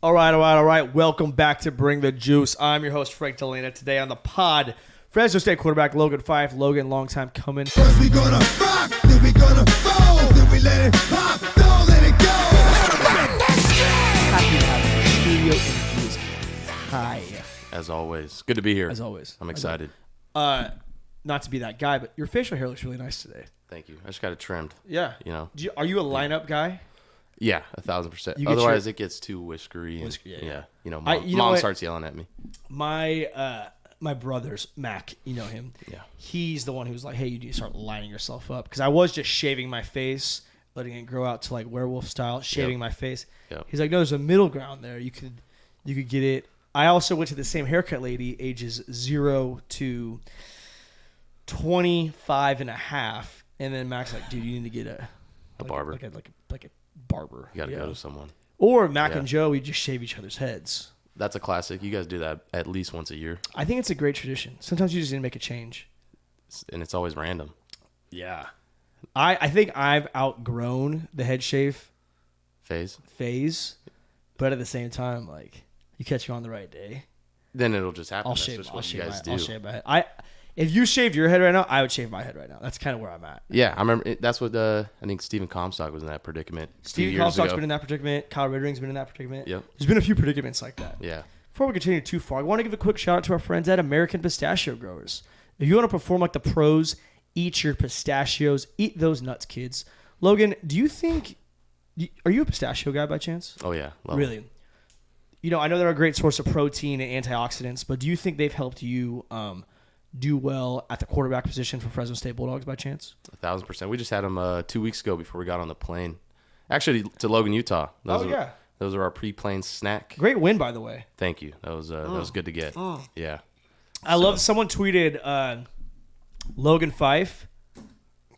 All right. Welcome back to Bring the Juice. I'm your host, Frank Dalena. Today on the pod, Fresno State quarterback Logan Fife. Logan, long time coming. First we gonna rock, then we gonna fold, then we let it pop, don't let it go. Happy to have you studio interviews. Hi. As always. Good to be here. As always. I'm excited. Not to be that guy, but your facial hair looks really nice today. Thank you. I just got it trimmed. Yeah. You know. Are you a lineup guy? Yeah, 1,000%. You Otherwise, it gets too whiskery. And, yeah. You know, mom starts yelling at me. My brother's Mac, you know him. Yeah. He's the one who's like, hey, you need to start lining yourself up. Because I was just shaving my face, letting it grow out to like werewolf style, shaving my face. Yep. He's like, no, there's a middle ground there. You could get it. I also went to the same haircut lady, ages 0 to 25 and a half. And then Mac's like, dude, you need to get a barber. Like a barber. You got to go to someone. Or Mac and Joe, we just shave each other's heads. That's a classic. You guys do that at least once a year. I think it's a great tradition. Sometimes you just need to make a change. And it's always random. Yeah. I think I've outgrown the head shave phase, but at the same time, like, you catch me on the right day, then it'll just happen. I'll shave my head. If you shaved your head right now, I would shave my head right now. That's kind of where I'm at. Yeah, I remember. That's what I think Stephen Comstock was in that predicament. Stephen Comstock's been in that predicament. Kyle Rittering's been in that predicament. Yep. There's been a few predicaments like that. Yeah. Before we continue too far, I want to give a quick shout out to our friends at American Pistachio Growers. If you want to perform like the pros, eat your pistachios, eat those nuts, kids. Logan, do you think, are you a pistachio guy by chance? Oh, yeah. Really? Them. You know, I know they're a great source of protein and antioxidants, but do you think they've helped you do well at the quarterback position for Fresno State Bulldogs by chance? 1,000%. We just had them 2 weeks ago before we got on the plane. Actually, to Logan, Utah. Those are our pre-plane snack. Great win, by the way. Thank you. That was good to get. Yeah. I love someone tweeted Logan Fife,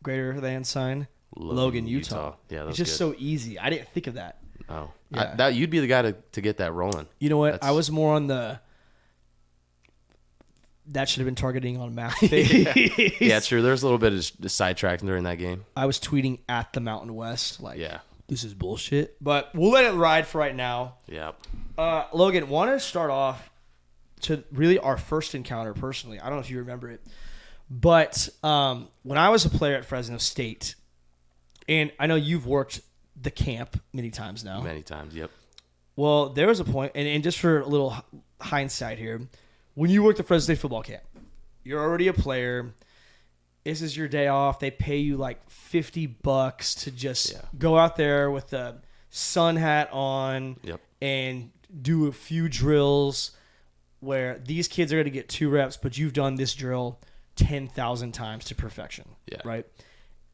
greater than sign, Logan, Utah. Yeah, it's just so easy. I didn't think of that. Oh, yeah. You'd be the guy to get that rolling. You know what? I was more on the. That should have been targeting on Mac. Yeah, true. There's a little bit of sidetracking during that game. I was tweeting at the Mountain West, like, yeah, this is bullshit. But we'll let it ride for right now. Yeah. Logan, want to start off to really our first encounter personally. I don't know if you remember it, but when I was a player at Fresno State, and I know you've worked the camp many times now. Many times, yep. Well, there was a point, and just for a little hindsight here, when you worked the Fresno State football camp, you're already a player. This is your day off. They pay you like $50 to just go out there with the sun hat on and do a few drills where these kids are going to get 2 reps, but you've done this drill 10,000 times to perfection. Yeah. Right?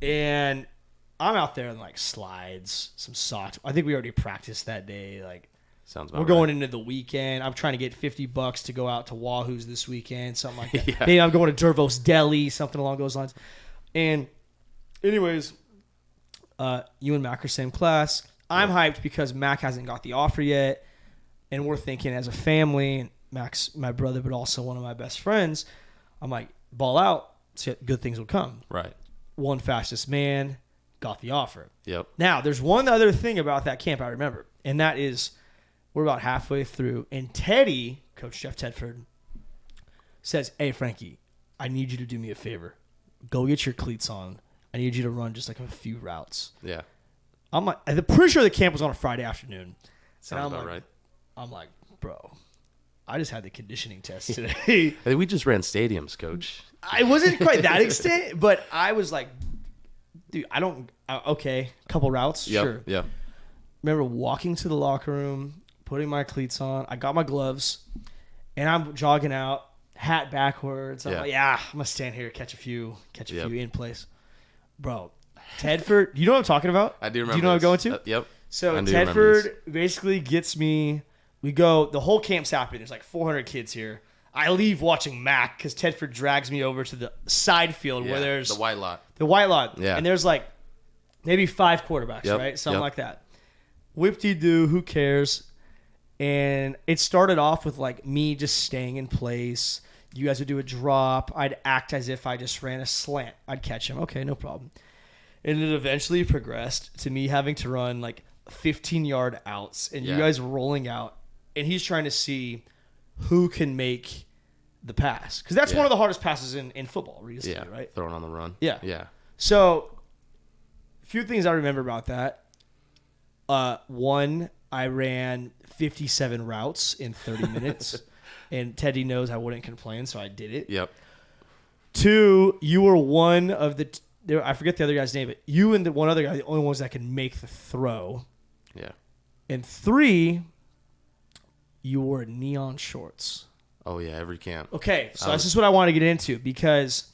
And I'm out there in like slides, some socks. I think we already practiced that day. Like, sounds about we're going into the weekend. I'm trying to get $50 to go out to Wahoo's this weekend, something like that. Yeah. Maybe I'm going to Dervos Deli, something along those lines. And anyways, you and Mac are same class. I'm hyped because Mac hasn't got the offer yet. And we're thinking as a family, and Mac's my brother, but also one of my best friends, I'm like, ball out, so good things will come. Right. One fastest man got the offer. Yep. Now, there's one other thing about that camp I remember, and that is we're about halfway through, and Teddy, Coach Jeff Tedford, says, hey, Frankie, I need you to do me a favor. Go get your cleats on. I need you to run just like a few routes. Yeah. I'm pretty sure the camp was on a Friday afternoon. Sounds about right. I'm like, bro, I just had the conditioning test today. I think we just ran stadiums, Coach. I wasn't quite that extent, but I was like, dude, okay, couple routes, sure. Yeah. Remember walking to the locker room, putting my cleats on. I got my gloves, and I'm jogging out, hat backwards. I'm like, I'm going to stand here, catch a few in place. Bro, Tedford, you know what I'm talking about? I do remember. Do you know what I'm going to? Yep. So Tedford basically gets me. We go, the whole camp's happening. There's like 400 kids here. I leave watching Mac because Tedford drags me over to the side field where there's the white lot. Yeah. And there's like maybe 5 quarterbacks, right? Something like that. Whip-de-doo, who cares? And it started off with like me just staying in place. You guys would do a drop. I'd act as if I just ran a slant. I'd catch him. Okay, no problem. And it eventually progressed to me having to run like 15-yard outs and you guys rolling out, and he's trying to see who can make the pass. Because that's one of the hardest passes in football, recently, right? Throwing on the run. Yeah. Yeah. So, a few things I remember about that. One, I ran 57 routes in 30 minutes, and Teddy knows I wouldn't complain, so I did it. Yep. 2, you were one of the I forget the other guy's name, but you and the one other guy are the only ones that can make the throw. Yeah. And 3, you wore neon shorts. Oh, yeah, every camp. Okay, so this is what I want to get into, because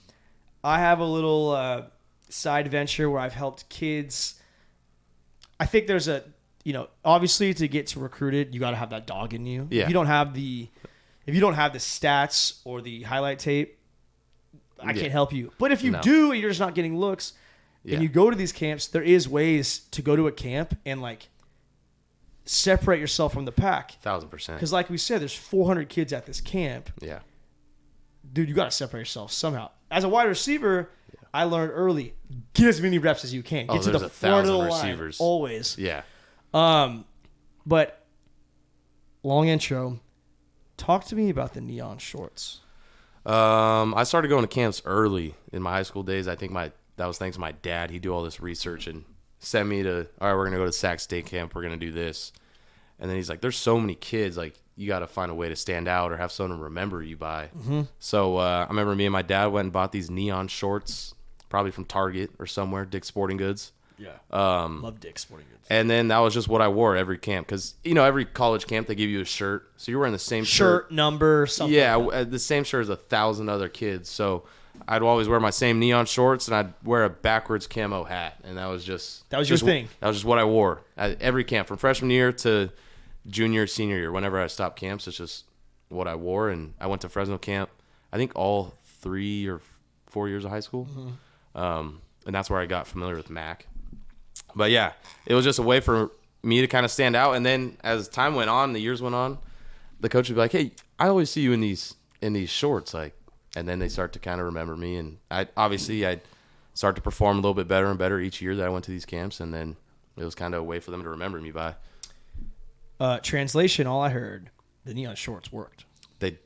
I have a little side venture where I've helped kids. I think there's obviously to get recruited, you got to have that dog in you. Yeah. If you don't have the stats or the highlight tape, I can't help you. But if you do and you're just not getting looks, and you go to these camps, there is ways to go to a camp and like separate yourself from the pack. 1,000%. Because like we said, there's 400 kids at this camp. Yeah. Dude, you got to separate yourself somehow. As a wide receiver, I learned early, get as many reps as you can. Get to the front of the line, always. Yeah. But long intro. Talk to me about the neon shorts. I started going to camps early in my high school days. I think that was thanks to my dad. He'd do all this research and send me to, all right, we're going to go to Sac State camp. We're going to do this. And then he's like, there's so many kids. Like, you got to find a way to stand out or have someone to remember you by. Mm-hmm. So I remember me and my dad went and bought these neon shorts, probably from Target or somewhere, Dick's Sporting Goods. Yeah. Love Dick's Sporting Goods. And then that was just what I wore every camp. Because, every college camp, they give you a shirt. So you're wearing the same shirt. Number, something. Yeah, like the same shirt as 1,000 other kids. So I'd always wear my same neon shorts, and I'd wear a backwards camo hat. And that was just... That was your thing. That was just what I wore at every camp. From freshman year to junior, senior year. Whenever I stopped camps, it's just what I wore. And I went to Fresno camp, I think all 3 or 4 years of high school. Mm-hmm. And that's where I got familiar with Mac. But yeah, it was just a way for me to kind of stand out. And then as time went on, the years went on, the coach would be like, "Hey, I always see you in these shorts." Like, and then they start to kind of remember me. And I'd start to perform a little bit better and better each year that I went to these camps. And then it was kind of a way for them to remember me by. Translation, all I heard, the neon shorts worked. They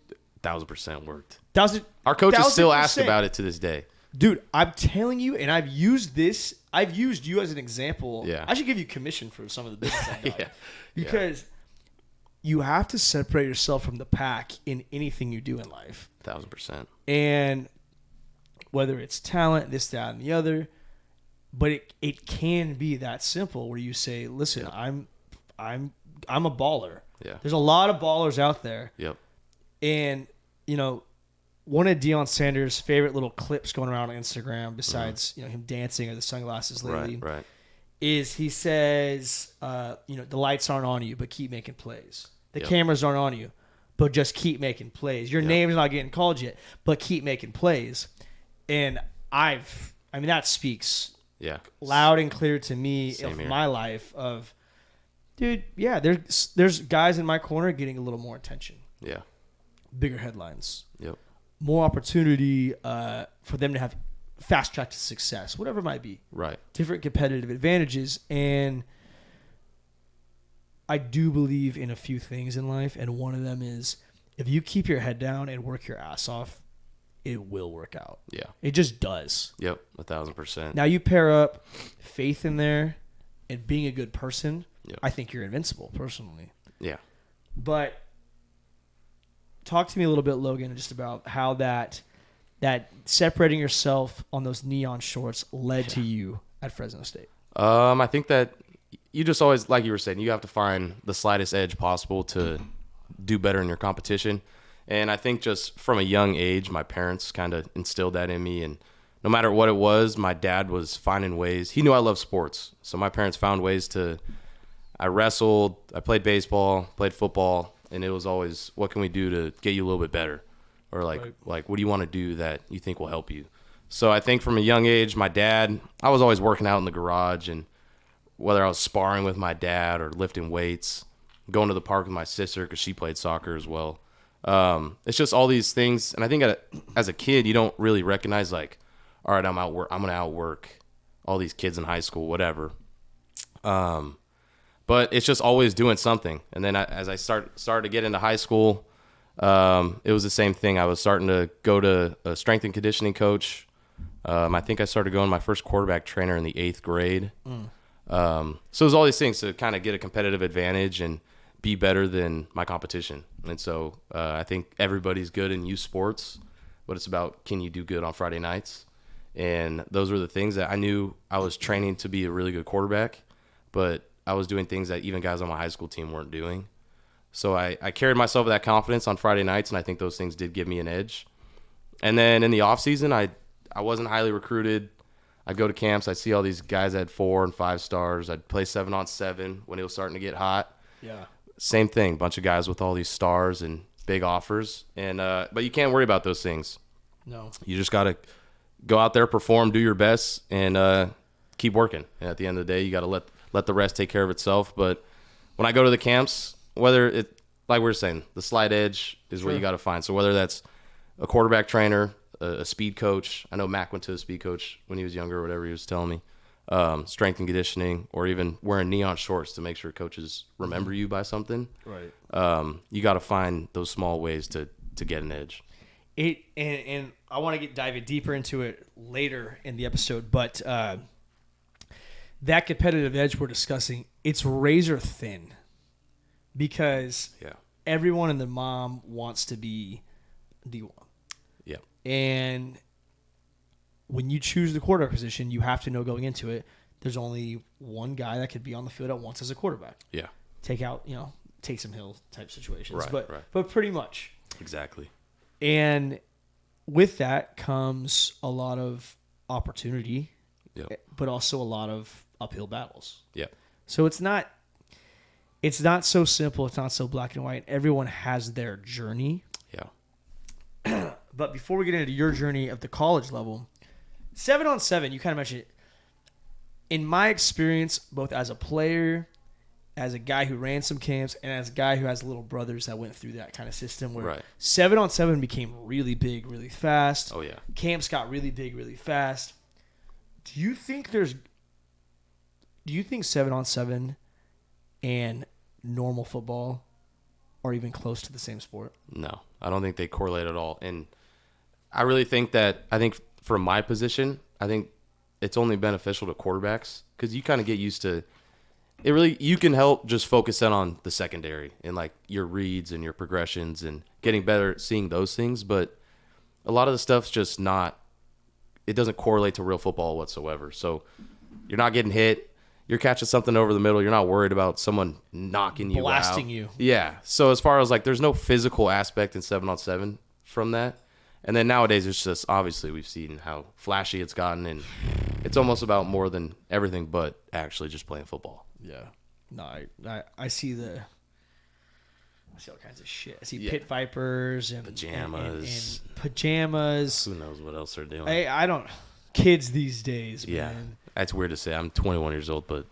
1,000% worked. Our coaches still ask about it to this day. Dude, I'm telling you, and I've used you as an example. Yeah. I should give you commission for some of the business I got. Because you have to separate yourself from the pack in anything you do in life. 1,000%. And whether it's talent, this, that, and the other, but it can be that simple where you say, listen, I'm a baller. Yeah. There's a lot of ballers out there. Yep. And, one of Deion Sanders' favorite little clips going around on Instagram, besides him dancing or the sunglasses lately, right, is he says, the lights aren't on you, but keep making plays. The cameras aren't on you, but just keep making plays. Your name's not getting called yet, but keep making plays. And that speaks loud and clear to me of my life of, dude, there's guys in my corner getting a little more attention. Yeah. Bigger headlines. Yep. More opportunity for them to have fast track to success, whatever it might be. Right. Different competitive advantages. And I do believe in a few things in life. And one of them is if you keep your head down and work your ass off, it will work out. Yeah. It just does. Yep. 1,000%. Now you pair up faith in there and being a good person. Yep. I think you're invincible personally. Yeah. But talk to me a little bit, Logan, just about how that separating yourself on those neon shorts led to you at Fresno State. I think that you just always, like you were saying, you have to find the slightest edge possible to do better in your competition. And I think just from a young age, my parents kind of instilled that in me. And no matter what it was, my dad was finding ways. He knew I loved sports. So my parents found ways I wrestled, I played baseball, played football. And it was always, what can we do to get you a little bit better? Or like what do you want to do that you think will help you? So I think from a young age, my dad, I was always working out in the garage. And whether I was sparring with my dad or lifting weights, going to the park with my sister because she played soccer as well. It's just all these things. And I think as a kid, you don't really recognize like, all right, I'm going to outwork all these kids in high school, whatever. But it's just always doing something. And then as I started to get into high school, it was the same thing. I was starting to go to a strength and conditioning coach. I think I started going to my first quarterback trainer in the 8th grade. So it was all these things to kind of get a competitive advantage and be better than my competition. And so I think everybody's good in youth sports, but it's about, can you do good on Friday nights? And those were the things that I knew I was training to be a really good quarterback, but I was doing things that even guys on my high school team weren't doing. So I carried myself with that confidence on Friday nights, and I think those things did give me an edge. And then in the off season, I wasn't highly recruited. I'd go to camps. I'd see all these guys that had 4 and 5 stars. I'd play 7-on-7 when it was starting to get hot. Yeah. Same thing, bunch of guys with all these stars and big offers. And but you can't worry about those things. No. You just got to go out there, perform, do your best, and keep working. And at the end of the day, you got to let the rest take care of itself. But when I go to the camps, whether it, like we were saying, the slight edge is what you got to find. So whether that's a quarterback trainer, a speed coach. I know Mac went to a speed coach when he was younger or whatever he was telling me. Strength and conditioning, or even wearing neon shorts to make sure coaches remember you by something. Right. You got to find those small ways to get an edge. And I want to dive deeper into it later in the episode, but that competitive edge we're discussing, it's razor thin because everyone and their mom wants to be D1. Yeah. And when you choose the quarterback position, you have to know going into it, there's only one guy that could be on the field at once as a quarterback. Yeah. Take some hill type situations. Right. But pretty much. Exactly. And with that comes a lot of opportunity, but also a lot of uphill battles. Yeah. So it's not so simple. It's not so black and white. Everyone has their journey. Yeah. But before we get into your journey at the college level, 7-on-7, you kind of mentioned it. In my experience, both as a player, as a guy who ran some camps, and as a guy who has little brothers that went through that kind of system where 7-on-7 became really big, really fast. Oh, yeah. Camps got really big, really fast. Do you think 7-on-7 and normal football are even close to the same sport? No, I don't think they correlate at all. And I really think for my position, I think it's only beneficial to quarterbacks because you kind of get used to it. Really, you can help just focus in on the secondary and like your reads and your progressions and getting better at seeing those things. But a lot of the stuff's just it doesn't correlate to real football whatsoever. So you're not getting hit. You're catching something over the middle. You're not worried about someone knocking you out. Blasting you. Yeah. So as far as like, there's no physical aspect in 7-on-7 from that. And then nowadays, it's just, obviously, we've seen how flashy it's gotten, and it's almost about more than everything but actually just playing football. Yeah. No, I see all kinds of shit. I see pit vipers and pajamas. And pajamas. Who knows what else they're doing? I don't. Kids these days, man. That's weird to say. I'm 21 years old, but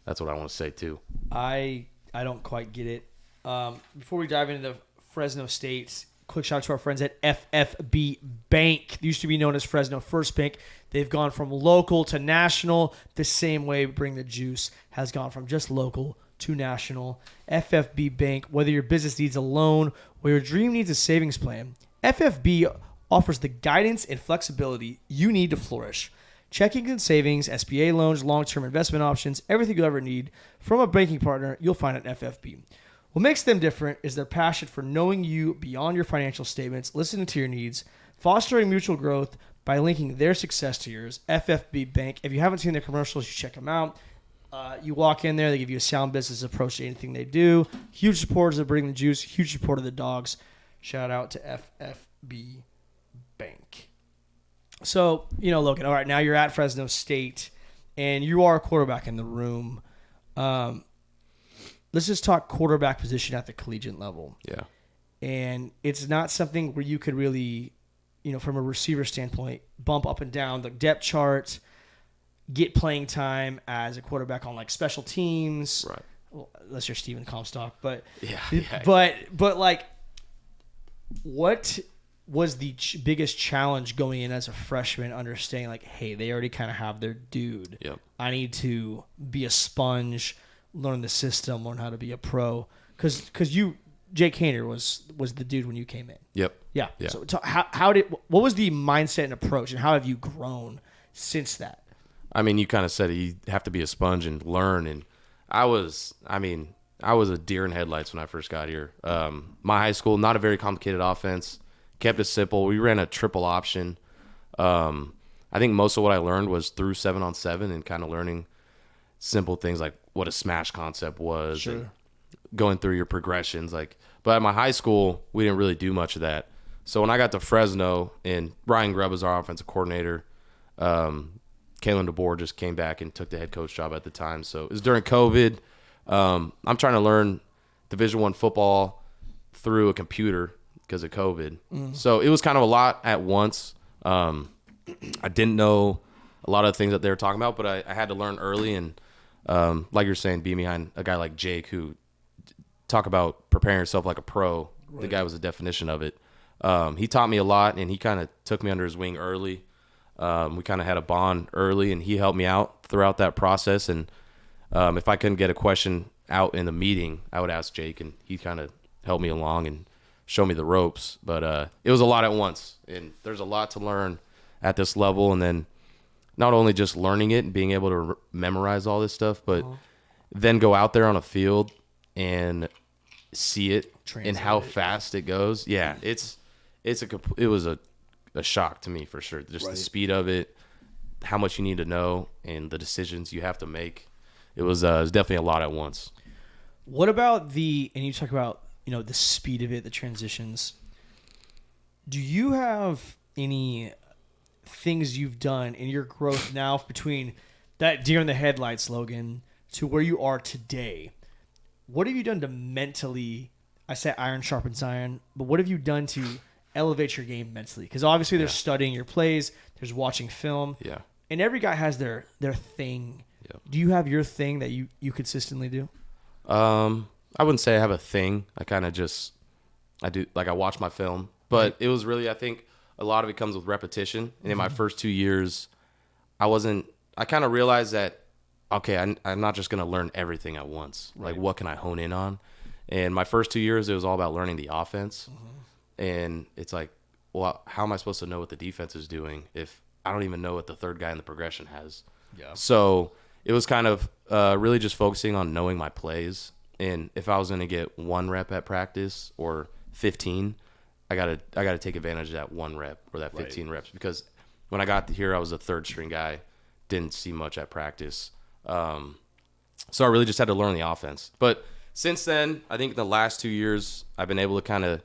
that's what I want to say too. I don't quite get it. Before we dive into Fresno State, quick shout out to our friends at FFB Bank. They used to be known as Fresno First Bank. They've gone from local to national the same way Bring the Juice has gone from just local to national. FFB Bank, whether your business needs a loan or your dream needs a savings plan, FFB offers the guidance and flexibility you need to flourish. Checking and savings, SBA loans, long-term investment options, everything you'll ever need from a banking partner, you'll find at FFB. What makes them different is their passion for knowing you beyond your financial statements, listening to your needs, fostering mutual growth by linking their success to yours. FFB Bank. If you haven't seen their commercials, you check them out. You walk in there, they give you a sound business approach to anything they do. Huge supporters of Bring the Juice, huge supporter of the Dogs. Shout out to FFB Bank. So, Logan, all right, now you're at Fresno State, and you are a quarterback in the room. Let's just talk quarterback position at the collegiate level. Yeah. And it's not something where you could really, from a receiver standpoint, bump up and down the depth chart, get playing time as a quarterback on like special teams. Right. Well, unless you're Steven Comstock, but yeah. But like, what was the biggest challenge going in as a freshman, understanding like, hey, they already kind of have their dude. Yep. I need to be a sponge. learn the system, learn how to be a pro? Because Jake Hainer was the dude when you came in. Yep. Yeah. Yeah. So what was the mindset and approach, and how have you grown since that? I mean, you kind of said it, you have to be a sponge and learn. And I was a deer in headlights when I first got here. My high school, not a very complicated offense, kept it simple. We ran a triple option. I think most of what I learned was through 7-on-7 and kind of learning simple things like what a smash concept was. Sure. And going through your progressions. But at my high school, we didn't really do much of that. So when I got to Fresno, and Ryan Grubb was our offensive coordinator, Kalen DeBoer just came back and took the head coach job at the time. So it was during COVID. I'm trying to learn Division I football through a computer because of COVID. So it was kind of a lot at once. I didn't know a lot of the things that they were talking about, but I had to learn early. And like you're saying, be behind a guy like Jake who talk about preparing yourself like a pro. Right. The guy was the definition of it. He taught me a lot, and he kind of took me under his wing early. We kind of had a bond early, and he helped me out throughout that process. And if I couldn't get a question out in the meeting, I would ask Jake, and he kind of helped me along and show me the ropes. But it was a lot at once, and there's a lot to learn at this level. And then not only just learning it and being able to memorize all this stuff, but then go out there on a field and see it and how fast it goes. Yeah, it was a shock to me for sure. Just the speed of it, how much you need to know, and the decisions you have to make. It was definitely a lot at once. What about and you talk about, the speed of it, the transitions. Do you have any things you've done in your growth now between that deer in the headlights, Logan, to where you are today? What have you done to mentally, I say iron sharpens iron, but what have you done to elevate your game mentally? Because obviously there's studying your plays, there's watching film, and every guy has their thing. Yep. Do you have your thing that you consistently do? I wouldn't say I have a thing. I do, I watch my film, but it was really, I think a lot of it comes with repetition. And in my first 2 years, I kind of realized that, okay, I'm not just going to learn everything at once. Right. What can I hone in on? And my first 2 years, it was all about learning the offense. And it's like, well, how am I supposed to know what the defense is doing if I don't even know what the third guy in the progression has? Yeah. So it was kind of really just focusing on knowing my plays. And if I was going to get 1 rep at practice or 15, I gotta take advantage of that 1 rep or that 15 reps, because when I got here, I was a third string guy, didn't see much at practice. So I really just had to learn the offense. But since then, I think in the last 2 years, I've been able to kind of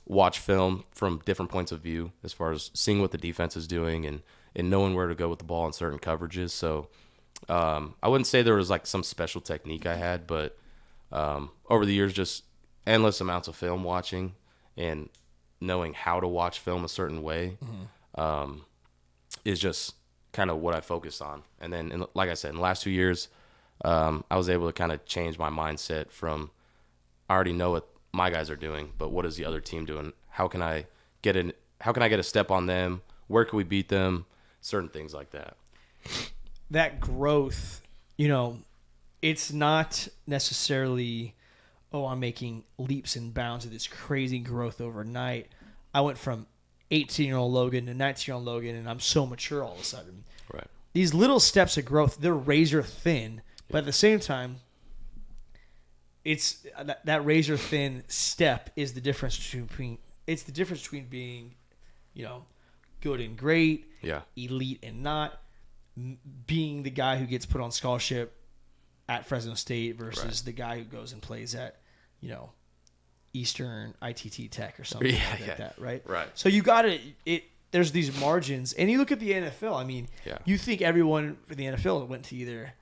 watch film from different points of view as far as seeing what the defense is doing and knowing where to go with the ball in certain coverages. So I wouldn't say there was some special technique I had, but over the years, just endless amounts of film watching and knowing how to watch film a certain way is just kind of what I focused on. And then, like I said, in the last 2 years, I was able to kind of change my mindset from, I already know what my guys are doing, but what is the other team doing? How can I get a step on them? Where can we beat them? Certain things like that. That growth, it's not necessarily, I'm making leaps and bounds of this crazy growth overnight. I went from 18-year-old Logan to 19-year-old Logan, and I'm so mature all of a sudden. Right. These little steps of growth, they're razor thin, but at the same time, it's that razor thin step is the difference between being, good and great, elite and not, being the guy who gets put on scholarship at Fresno State versus the guy who goes and plays at, Eastern ITT Tech or something like that, right? Right. So you got it. There's these margins, and you look at the NFL. I mean, you think everyone for the NFL went to either,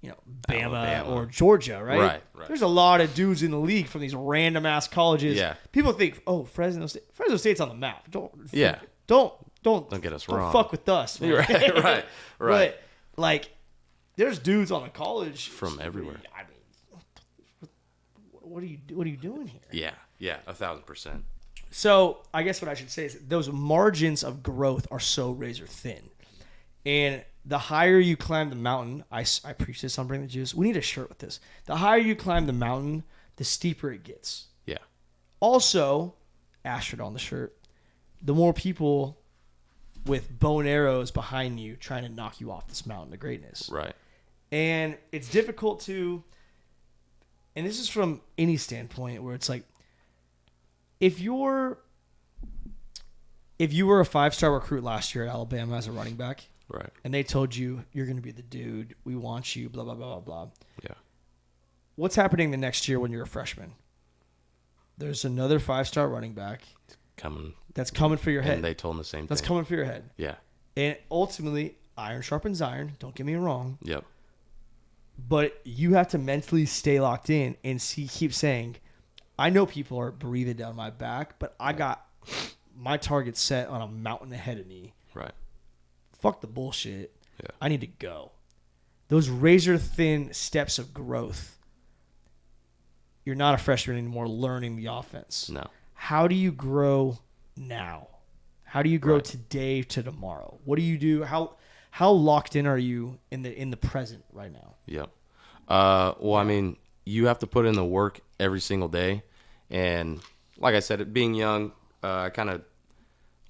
Bama Alabama or Georgia, right? Right. There's a lot of dudes in the league from these random ass colleges. Yeah. People think, Fresno State's on the map. Don't get us wrong. Don't fuck with us, man. Right. But there's dudes on the college from everywhere. I mean, what are you doing here? Yeah, 1,000%. So I guess what I should say is those margins of growth are so razor thin, and the higher you climb the mountain, I preach this on Bring the Juice. We need a shirt with this. The higher you climb the mountain, the steeper it gets. Yeah. Also, asterisk on the shirt, the more people with bow and arrows behind you trying to knock you off this mountain of greatness. Right. And it's difficult to, and this is from any standpoint where it's like, if you were a 5-star recruit last year at Alabama as a running back, right, and they told you you're going to be the dude, we want you, blah, blah, blah, blah, blah. Yeah. What's happening the next year when you're a freshman? There's another 5-star running back that's coming for your head. And they told him the same thing. That's coming for your head. Yeah. And ultimately, iron sharpens iron. Don't get me wrong. Yep. But you have to mentally stay locked in and keep saying, I know people are breathing down my back, but I got my target set on a mountain ahead of me. Right. Fuck the bullshit. Yeah. I need to go. Those razor thin steps of growth. You're not a freshman anymore learning the offense. No. How do you grow now? How do you grow today to tomorrow? What do you do? How locked in are you in the present right now? Yep. Well, I mean, you have to put in the work every single day. And like I said, being young, I kind of a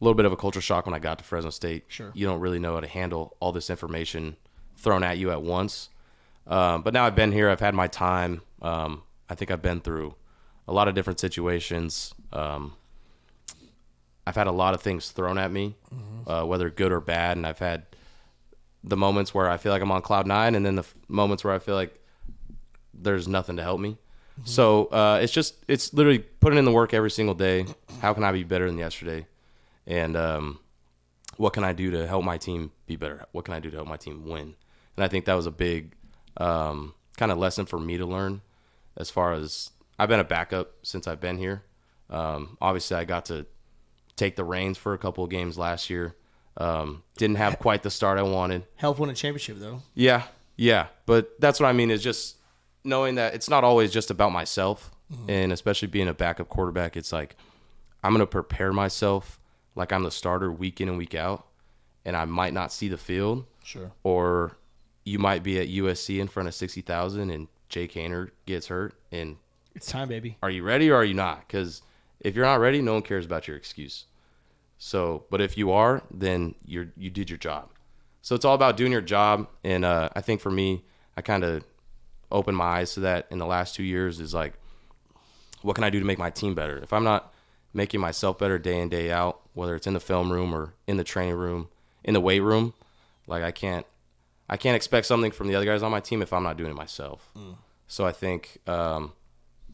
little bit of a culture shock when I got to Fresno State. Sure. You don't really know how to handle all this information thrown at you at once. But now I've been here. I've had my time. I think I've been through a lot of different situations. I've had a lot of things thrown at me, whether good or bad. And I've had the moments where I feel like I'm on cloud 9, and then the moments where I feel like there's nothing to help me. Mm-hmm. So it's literally putting in the work every single day. How can I be better than yesterday? And what can I do to help my team be better? What can I do to help my team win? And I think that was a big kind of lesson for me to learn, as far as I've been a backup since I've been here. Obviously, I got to take the reins for a couple of games last year. Didn't have quite the start I wanted. Help win a championship, though. Yeah. But that's what I mean, is just knowing that it's not always just about myself. Mm-hmm. And especially being a backup quarterback, it's like I'm going to prepare myself like I'm the starter week in and week out, and I might not see the field. Sure. Or you might be at USC in front of 60,000 and Jake Haener gets hurt, and it's time, baby. Are you ready or are you not? Because if you're not ready, no one cares about your excuse. So, but if you are, then you did your job. So it's all about doing your job. And I think for me, I kind of opened my eyes to that in the last 2 years, is like, what can I do to make my team better? If I'm not making myself better day in, day out, whether it's in the film room or in the training room, in the weight room, like I can't expect something from the other guys on my team if I'm not doing it myself. So I think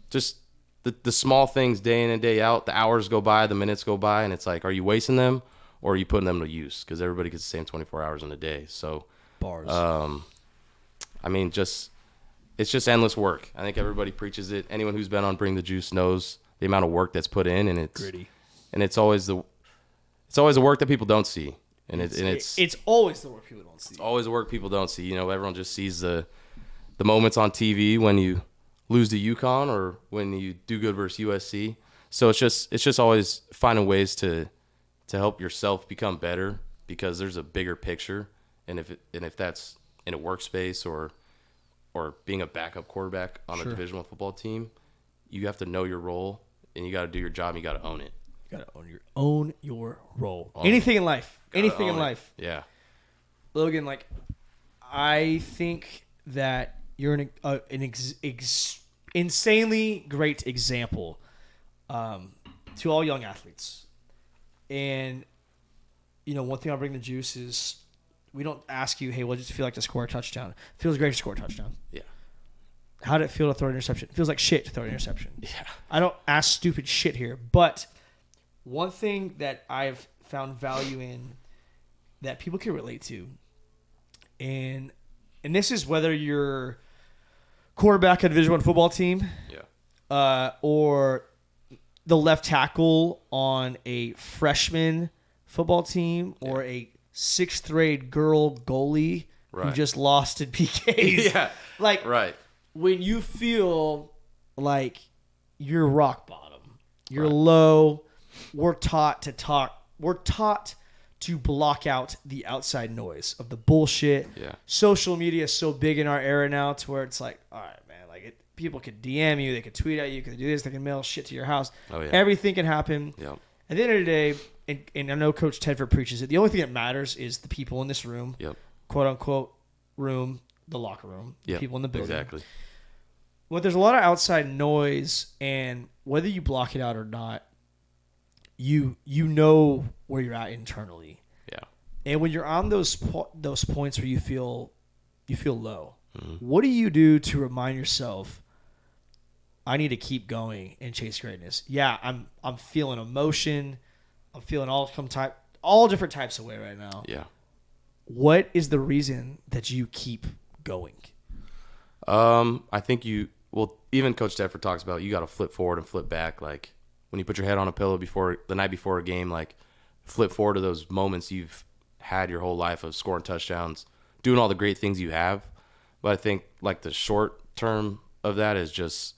just the small things day in and day out, the hours go by, the minutes go by, and it's like, are you wasting them or are you putting them to use? Because everybody gets the same 24 hours in a day. So bars. I mean, it's just endless work. I think everybody preaches it. Anyone who's been on Bring the Juice knows the amount of work that's put in, and it's gritty. And it's always the work that people don't see. And it's always the work people don't see. It's always the work people don't see. You know, everyone just sees the moments on TV when you lose to UConn or when you do good versus USC. So it's just always finding ways to help yourself become better, because there's a bigger picture. And if that's in a workspace or being a backup quarterback on a Division I football team, you have to know your role and you got to do your job and you got to own it. You got to own your role. Anything in life. Anything in life. Yeah. Logan, like, I think that you're an insanely great example to all young athletes. And, you know, one thing I'll bring the juice is we don't ask you, hey, what does it feel like to score a touchdown? It feels great to score a touchdown. Yeah. How did it feel to throw an interception? It feels like shit to throw an interception. Yeah. I don't ask stupid shit here. But one thing that I've found value in that people can relate to, and this is whether you're quarterback at a Division I football team, or the left tackle on a freshman football team, or a sixth grade girl goalie who just lost in PKs. Yeah. Like, when you feel like you're rock bottom, you're low, we're taught to block out the outside noise of the bullshit. Yeah. Social media is so big in our era now to where it's like, all right, man, like people could DM you, they could tweet at you, they could do this, they can mail shit to your house. Oh, yeah. Everything can happen. Yep. At the end of the day, and I know Coach Tedford preaches it, the only thing that matters is the people in this room, Yep. quote unquote room, the locker room, the Yep. people in the building. Exactly. Well, there's a lot of outside noise, and whether you block it out or not, you know where you're at internally. Yeah. And when you're on those points where you feel low, Mm-hmm. what do you do to remind yourself, I need to keep going and chase greatness? Yeah, I'm feeling emotion. I'm feeling all different types of way right now. Yeah. What is the reason that you keep going? I think even Coach Tedford talks about you got to flip forward and flip back. Like when you put your head on a pillow the night before a game, like flip forward to those moments you've had your whole life of scoring touchdowns, doing all the great things you have. But I think like the short term of that is just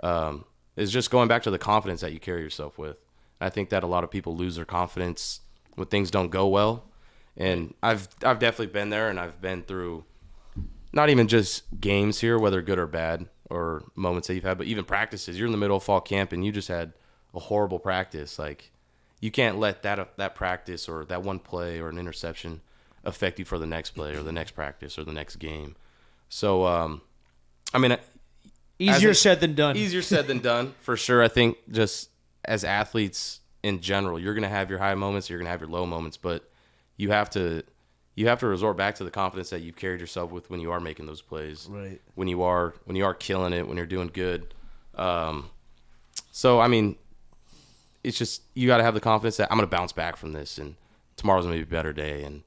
going back to the confidence that you carry yourself with. I think that a lot of people lose their confidence when things don't go well. And I've definitely been there, and I've been through not even just games here, whether good or bad, or moments that you've had, but even practices. You're in the middle of fall camp and you just had a horrible practice. Like you can't let that practice or that one play or an interception affect you for the next play or the next practice or the next game. So, I mean, Easier said than done. Easier said than done, for sure. I think just as athletes in general, you're going to have your high moments, you're going to have your low moments, but you have to resort back to the confidence that you've carried yourself with when you are making those plays, right? When you are killing it, when you're doing good. So I mean, it's just you got to have the confidence that I'm going to bounce back from this, and tomorrow's going to be a better day. And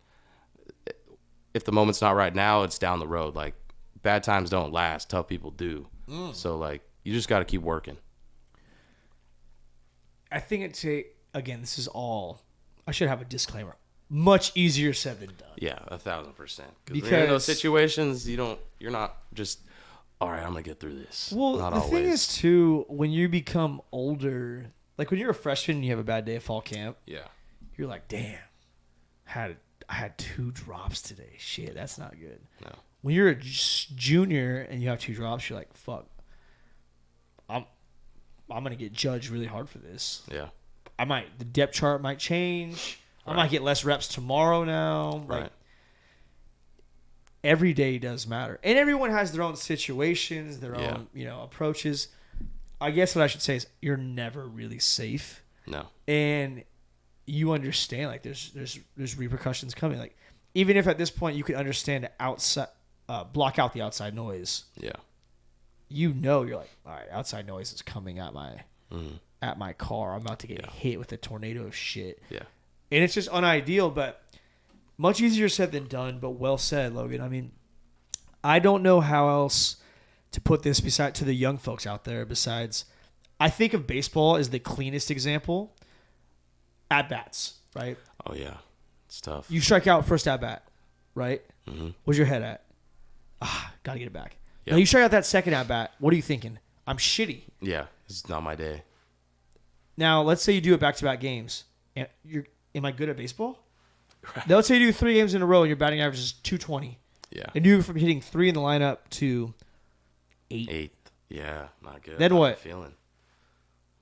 if the moment's not right now, it's down the road. Like bad times don't last, tough people do. So like you just got to keep working. I think again, this is all. I should have a disclaimer. Much easier said than done. Yeah, 1,000%. Because in those situations, you're not just, all right, I'm gonna get through this. Well, not the always. thing is too, when you become older, like when you're a freshman and you have a bad day at fall camp, Yeah. you're like, damn, I had 2 drops today. Shit, that's not good. No. When you're a junior and you have 2 drops, you're like, fuck, I'm gonna get judged really hard for this. Yeah. The depth chart might change. I Right. might get less reps tomorrow now. Like, Right. every day does matter. And everyone has their own situations, their Yeah. own, approaches. I guess what I should say is you're never really safe. No. And you understand, like, there's repercussions coming. Like, even if at this point you can understand block out the outside noise. Yeah. You're like, all right, outside noise is coming at my car. I'm about to get hit with a tornado of shit. Yeah. And it's just unideal, but much easier said than done, but well said, Logan. I mean, I don't know how else to put this to the young folks out there besides, I think of baseball as the cleanest example. At-bats, right? Oh, yeah. It's tough. You strike out first at-bat, right? Mm-hmm. Where's your head at? Got to get it back. Yep. Now you strike out that second at-bat. What are you thinking? I'm shitty. Yeah. It's not my day. Now, let's say you do it back-to-back games. And am I good at baseball? Right. Now, let's say you do 3 games in a row and your batting average is 220. Yeah. And you go from hitting 3 in the lineup to 8. 8. Yeah. Not good. Then Not what? Feeling.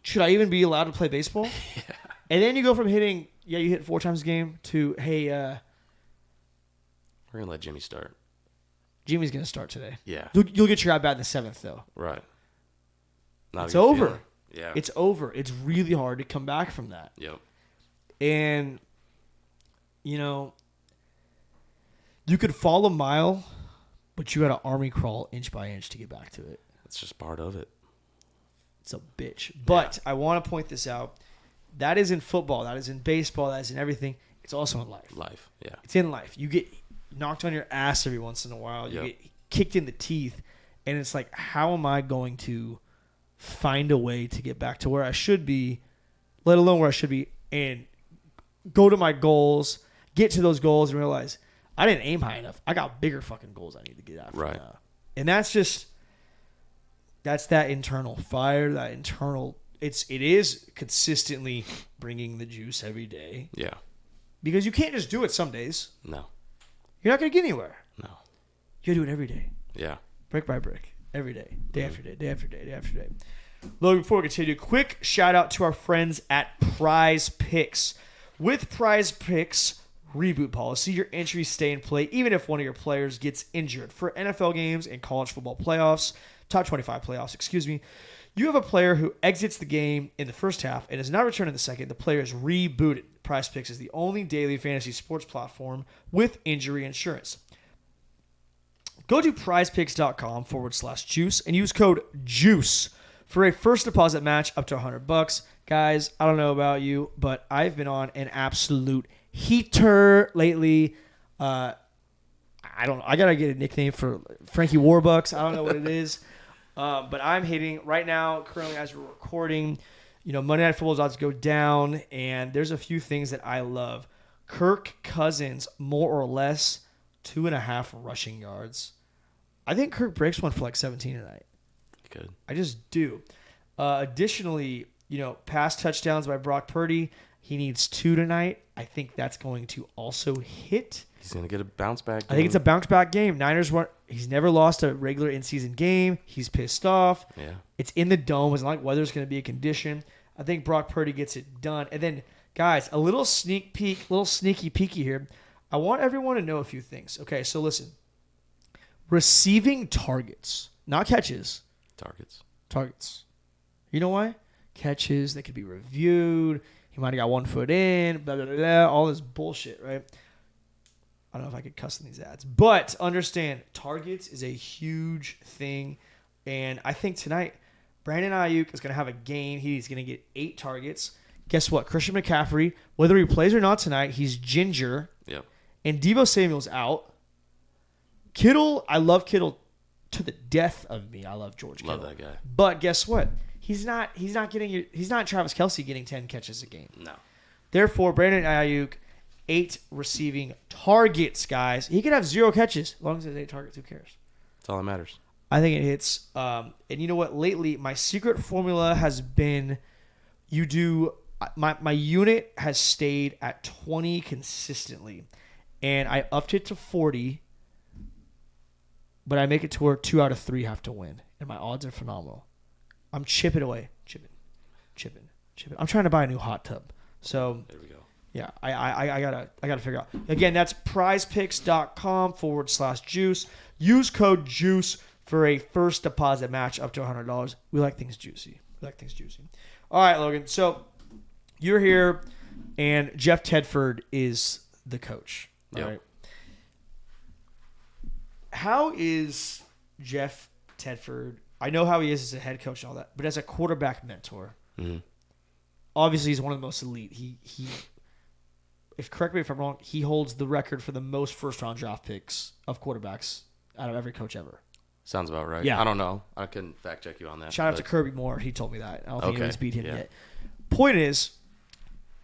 Should I even be allowed to play baseball? Yeah. And then you go from hitting, you hit 4 times a game to, hey, We're going to let Jimmy start. Jimmy's going to start today. Yeah. You'll get your at-bat in the 7th, though. Right. Not It's a good over. feeling. Yeah. It's over. It's really hard to come back from that. Yep. And, you could fall a mile, but you got to army crawl inch by inch to get back to it. It's just part of it. It's a bitch. But I want to point this out. That is in football. That is in baseball. That is in everything. It's also in life. Life. Yeah. It's in life. You get knocked on your ass every once in a while. You get kicked in the teeth. And it's like, how am I going to find a way to get back to where I should be, let alone where I should be, and go to my goals, get to those goals, and realize I didn't aim high enough. I got bigger fucking goals I need to get after. Right. And that's that internal fire, that internal. It is consistently bringing the juice every day. Yeah. because you can't just do it some days. No. You're not going to get anywhere. No. You got to do it every day. Yeah. Brick by brick. Every day. Day after day. Day after day. Day after day. Logan, before we continue, quick shout out to our friends at Prize Picks. With Prize Picks reboot policy, your entries stay in play even if one of your players gets injured. For NFL games and college football playoffs, top 25 playoffs, excuse me, you have a player who exits the game in the first half and is not returned in the second. The player is rebooted. Prize Picks is the only daily fantasy sports platform with injury insurance. Go to prizepicks.com/juice and use code JUICE for a first deposit match up to $100. Guys, I don't know about you, but I've been on an absolute heater lately. I gotta get a nickname for Frankie Warbucks. I don't know what it is. But I'm hitting right now, currently as we're recording, Monday Night Football's odds go down, and there's a few things that I love. Kirk Cousins, more or less, 2.5 rushing yards. I think Kirk breaks one for like 17 tonight. Good. I just do. Additionally, pass touchdowns by Brock Purdy. He needs 2 tonight. I think that's going to also hit. He's going to get a bounce back game. I think it's a bounce back game. Niners he's never lost a regular in-season game. He's pissed off. Yeah. It's in the dome. It's not like weather's going to be a condition. I think Brock Purdy gets it done. And then, guys, a little sneak peek, little sneaky peeky here. I want everyone to know a few things. Okay, so listen. Receiving targets, not catches. Targets. You know why? Catches, they could be reviewed. He might have got 1 foot in, blah, blah, blah, blah, all this bullshit, right? I don't know if I could cuss in these ads. But understand, targets is a huge thing. And I think tonight, Brandon Ayuk is going to have a game. He's going to get 8 targets. Guess what? Christian McCaffrey, whether he plays or not tonight, he's ginger. Yep. And Deebo Samuel's out. Kittle, I love Kittle to the death of me. I love George Kittle. Love that guy. But guess what? He's not Travis Kelce getting 10 catches a game. No. Therefore, Brandon Ayuk, 8 receiving targets, guys. He could have 0 catches as long as there's 8 targets. Who cares? That's all that matters. I think it hits. And you know what? Lately, my secret formula has been my unit has stayed at 20 consistently. And I upped it to 40. But I make it to where 2 out of 3 have to win. And my odds are phenomenal. I'm chipping away. Chipping. I'm trying to buy a new hot tub. So There we go. yeah, I gotta figure out. Again, that's prizepicks.com/juice. Use code JUICE for a first deposit match up to $100. We like things juicy. All right, Logan. So you're here, and Jeff Tedford is the coach. All Yep. right. How is Jeff Tedford? I know how he is as a head coach and all that, but as a quarterback mentor, obviously he's one of the most elite. Correct me if I'm wrong, he holds the record for the most first-round draft picks of quarterbacks out of every coach ever. Sounds about right. Yeah. I don't know. I couldn't fact check you on that. Shout out to Kirby Moore. He told me that. I don't think anyone's beat him Yeah. yet. Point is,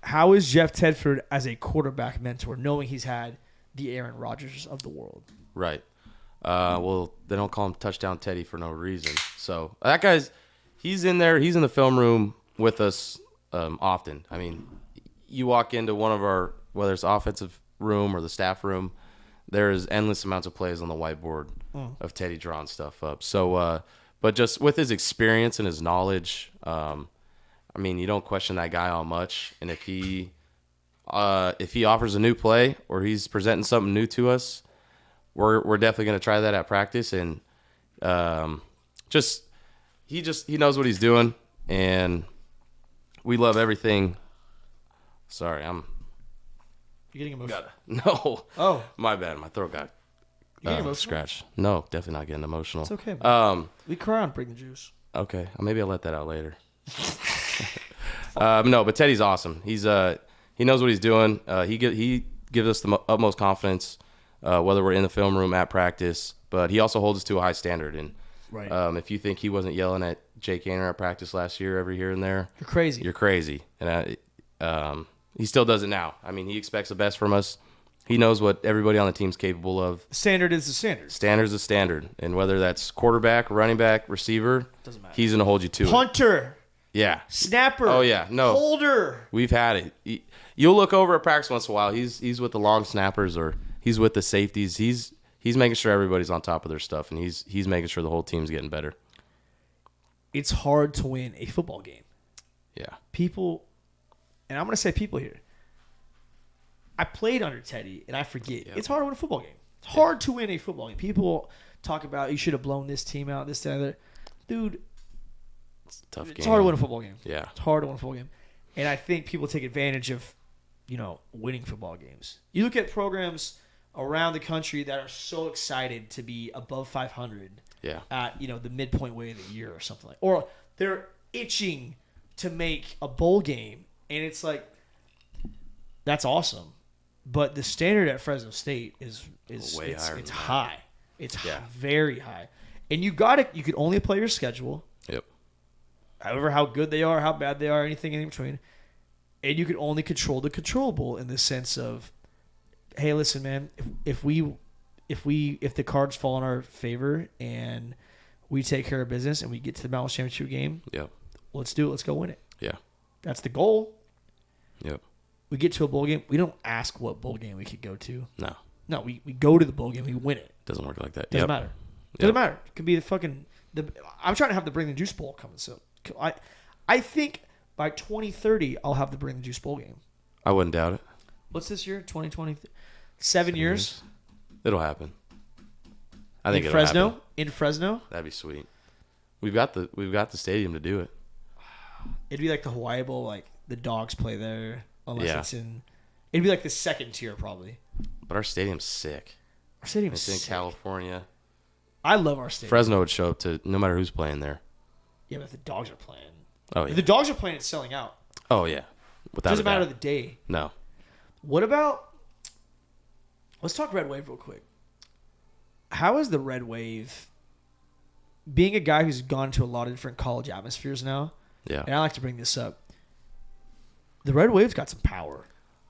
how is Jeff Tedford as a quarterback mentor, knowing he's had the Aaron Rodgers of the world? Right. Well, they don't call him Touchdown Teddy for no reason. So that guy's, he's in there. He's in the film room with us often. I mean, you walk into one of our, whether it's offensive room or the staff room, there's endless amounts of plays on the whiteboard of Teddy drawing stuff up. So, but just with his experience and his knowledge, I mean, you don't question that guy all much. And if he offers a new play or he's presenting something new to us, we're definitely going to try that at practice. And he knows what he's doing, and we love everything. Sorry, You're getting emotional. No. Oh. My bad. My throat got scratched. No, definitely not getting emotional. It's okay, man. We cry on Bring the Juice. Okay. Maybe I'll let that out later. No, but Teddy's awesome. He knows what he's doing. He gives us the utmost confidence, whether we're in the film room at practice, but he also holds us to a high standard. And Right. If you think he wasn't yelling at Jake Gainer at practice last year every here and there, You're crazy. You're crazy. And he still does it now. I mean, he expects the best from us. He knows what everybody on the team's capable of. The standard is the standard. Standard's the standard. And whether that's quarterback, running back, receiver, Doesn't matter. he's going to hold you to it. Punter. Yeah. snapper. Oh, yeah. No. Holder. We've had it. You'll look over at practice once in a while. He's with the long snappers or he's with the safeties. He's making sure everybody's on top of their stuff, and he's making sure the whole team's getting better. It's hard to win a football game. Yeah. People, and I'm going to say people here. I played under Teddy, and I forget. It's hard to win a football game. It's hard to win a football game. People talk about you should have blown this team out, this, that, and that. Dude, It's a tough game. it's hard to win a football game. Yeah. It's hard to win a football game. And I think people take advantage of, winning football games. You look at programs around the country that are so excited to be above 500 at, the midpoint way of the year or something like, or they're itching to make a bowl game. And it's like, that's awesome. But the standard at Fresno State is way higher. It's high. It's very high. And you could only play your schedule. Yep. However, how good they are, how bad they are, anything in between. And you can only control the controllable in the sense of, hey, listen, man, if the cards fall in our favor and we take care of business and we get to the Mountain Championship game, let's do it. Let's go win it. Yeah. That's the goal. Yep. We get to a bowl game. We don't ask what bowl game we could go to. No, we go to the bowl game. We win it. doesn't work like that. Doesn't matter. Doesn't matter. It could be I'm trying to have the Bring the Juice Bowl coming soon. I think by 2030 I'll have the Bring the Juice Bowl game. I wouldn't doubt it. What's this year? 2020. 7 years. It'll happen. I think in it'll Fresno. happen. In Fresno. That'd be sweet. We've got the stadium to do it. It'd be like the Hawaii Bowl, like the Dogs play there. Unless it's in. It'd be like the second tier probably. But our stadium's sick. Our stadium's It's in sick. California. I love our stadium. Fresno would show up to no matter who's playing there. Yeah, but if the Dogs are playing. Oh yeah. If the Dogs are playing, it's selling out. Oh yeah. It doesn't matter the day. No. What about? Let's talk Red Wave real quick. How is the Red Wave? Being a guy who's gone to a lot of different college atmospheres now. Yeah. And I like to bring this up. The Red Wave's got some power.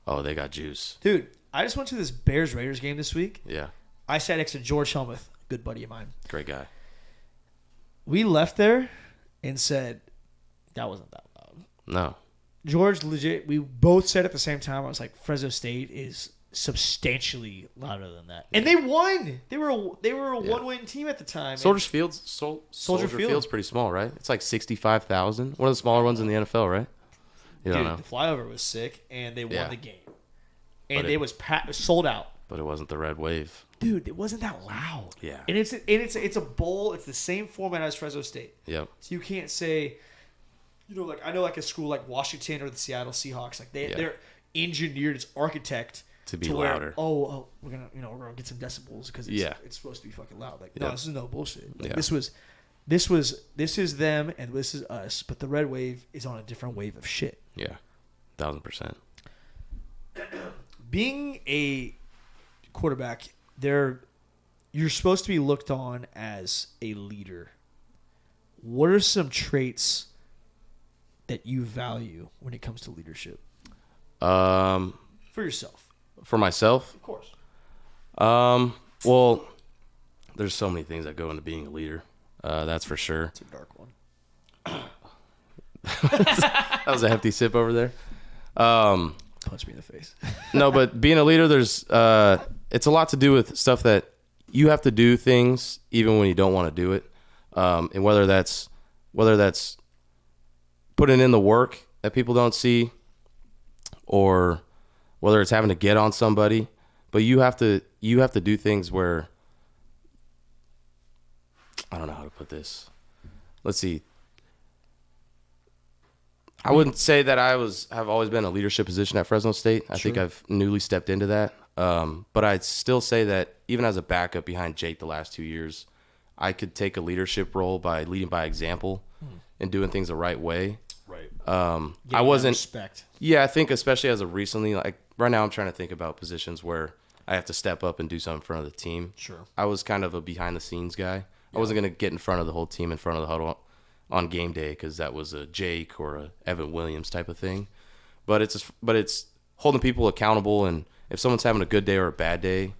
Oh, they got juice. Dude, I just went to this Bears-Raiders game this week. Yeah. I sat next to George Helmuth, good buddy of mine. Great guy. We left there and said, that wasn't that loud. No. George, legit, we both said at the same time, I was like, Fresno State is substantially louder than that. And they won. They were a one-win team at the time. Soldier Field's pretty small, right? It's like 65,000. One of the smaller ones in the NFL, right? You don't know. The flyover was sick, and they won the game. And But it was sold out. But it wasn't the Red Wave. Dude, it wasn't that loud. Yeah. And it's a bowl. It's the same format as Fresno State. Yep. So you can't say, like I know like a school like Washington or the Seattle Seahawks, like they're engineered, it's architect To be where, louder. we're gonna get some decibels because it's supposed to be fucking loud. Like no, this is no bullshit. Like, this is them and this is us, but the Red Wave is on a different wave of shit. Yeah. 1,000%. Being a quarterback, you're supposed to be looked on as a leader. What are some traits that you value when it comes to leadership? For yourself. For myself? Of course. Well, there's so many things that go into being a leader. That's for sure. It's a dark one. That was a hefty sip over there. Punch me in the face. No, but being a leader, it's a lot to do with stuff that you have to do things even when you don't want to do it. And whether that's putting in the work that people don't see, or whether it's having to get on somebody, but you have to do things where, I don't know how to put this. Let's see. I wouldn't say that have always been in a leadership position at Fresno State. I think I've newly stepped into that. But I'd still say that even as a backup behind Jake the last 2 years, I could take a leadership role by leading by example and doing things the right way. Right. I wasn't. Respect. Yeah, I think especially as of recently, like right now, I'm trying to think about positions where I have to step up and do something in front of the team. Sure. I was kind of a behind the scenes guy. I wasn't going to get in front of the whole team in front of the huddle on game day because that was a Jake or a Evan Williams type of thing. But it's holding people accountable, and if someone's having a good day or a bad day,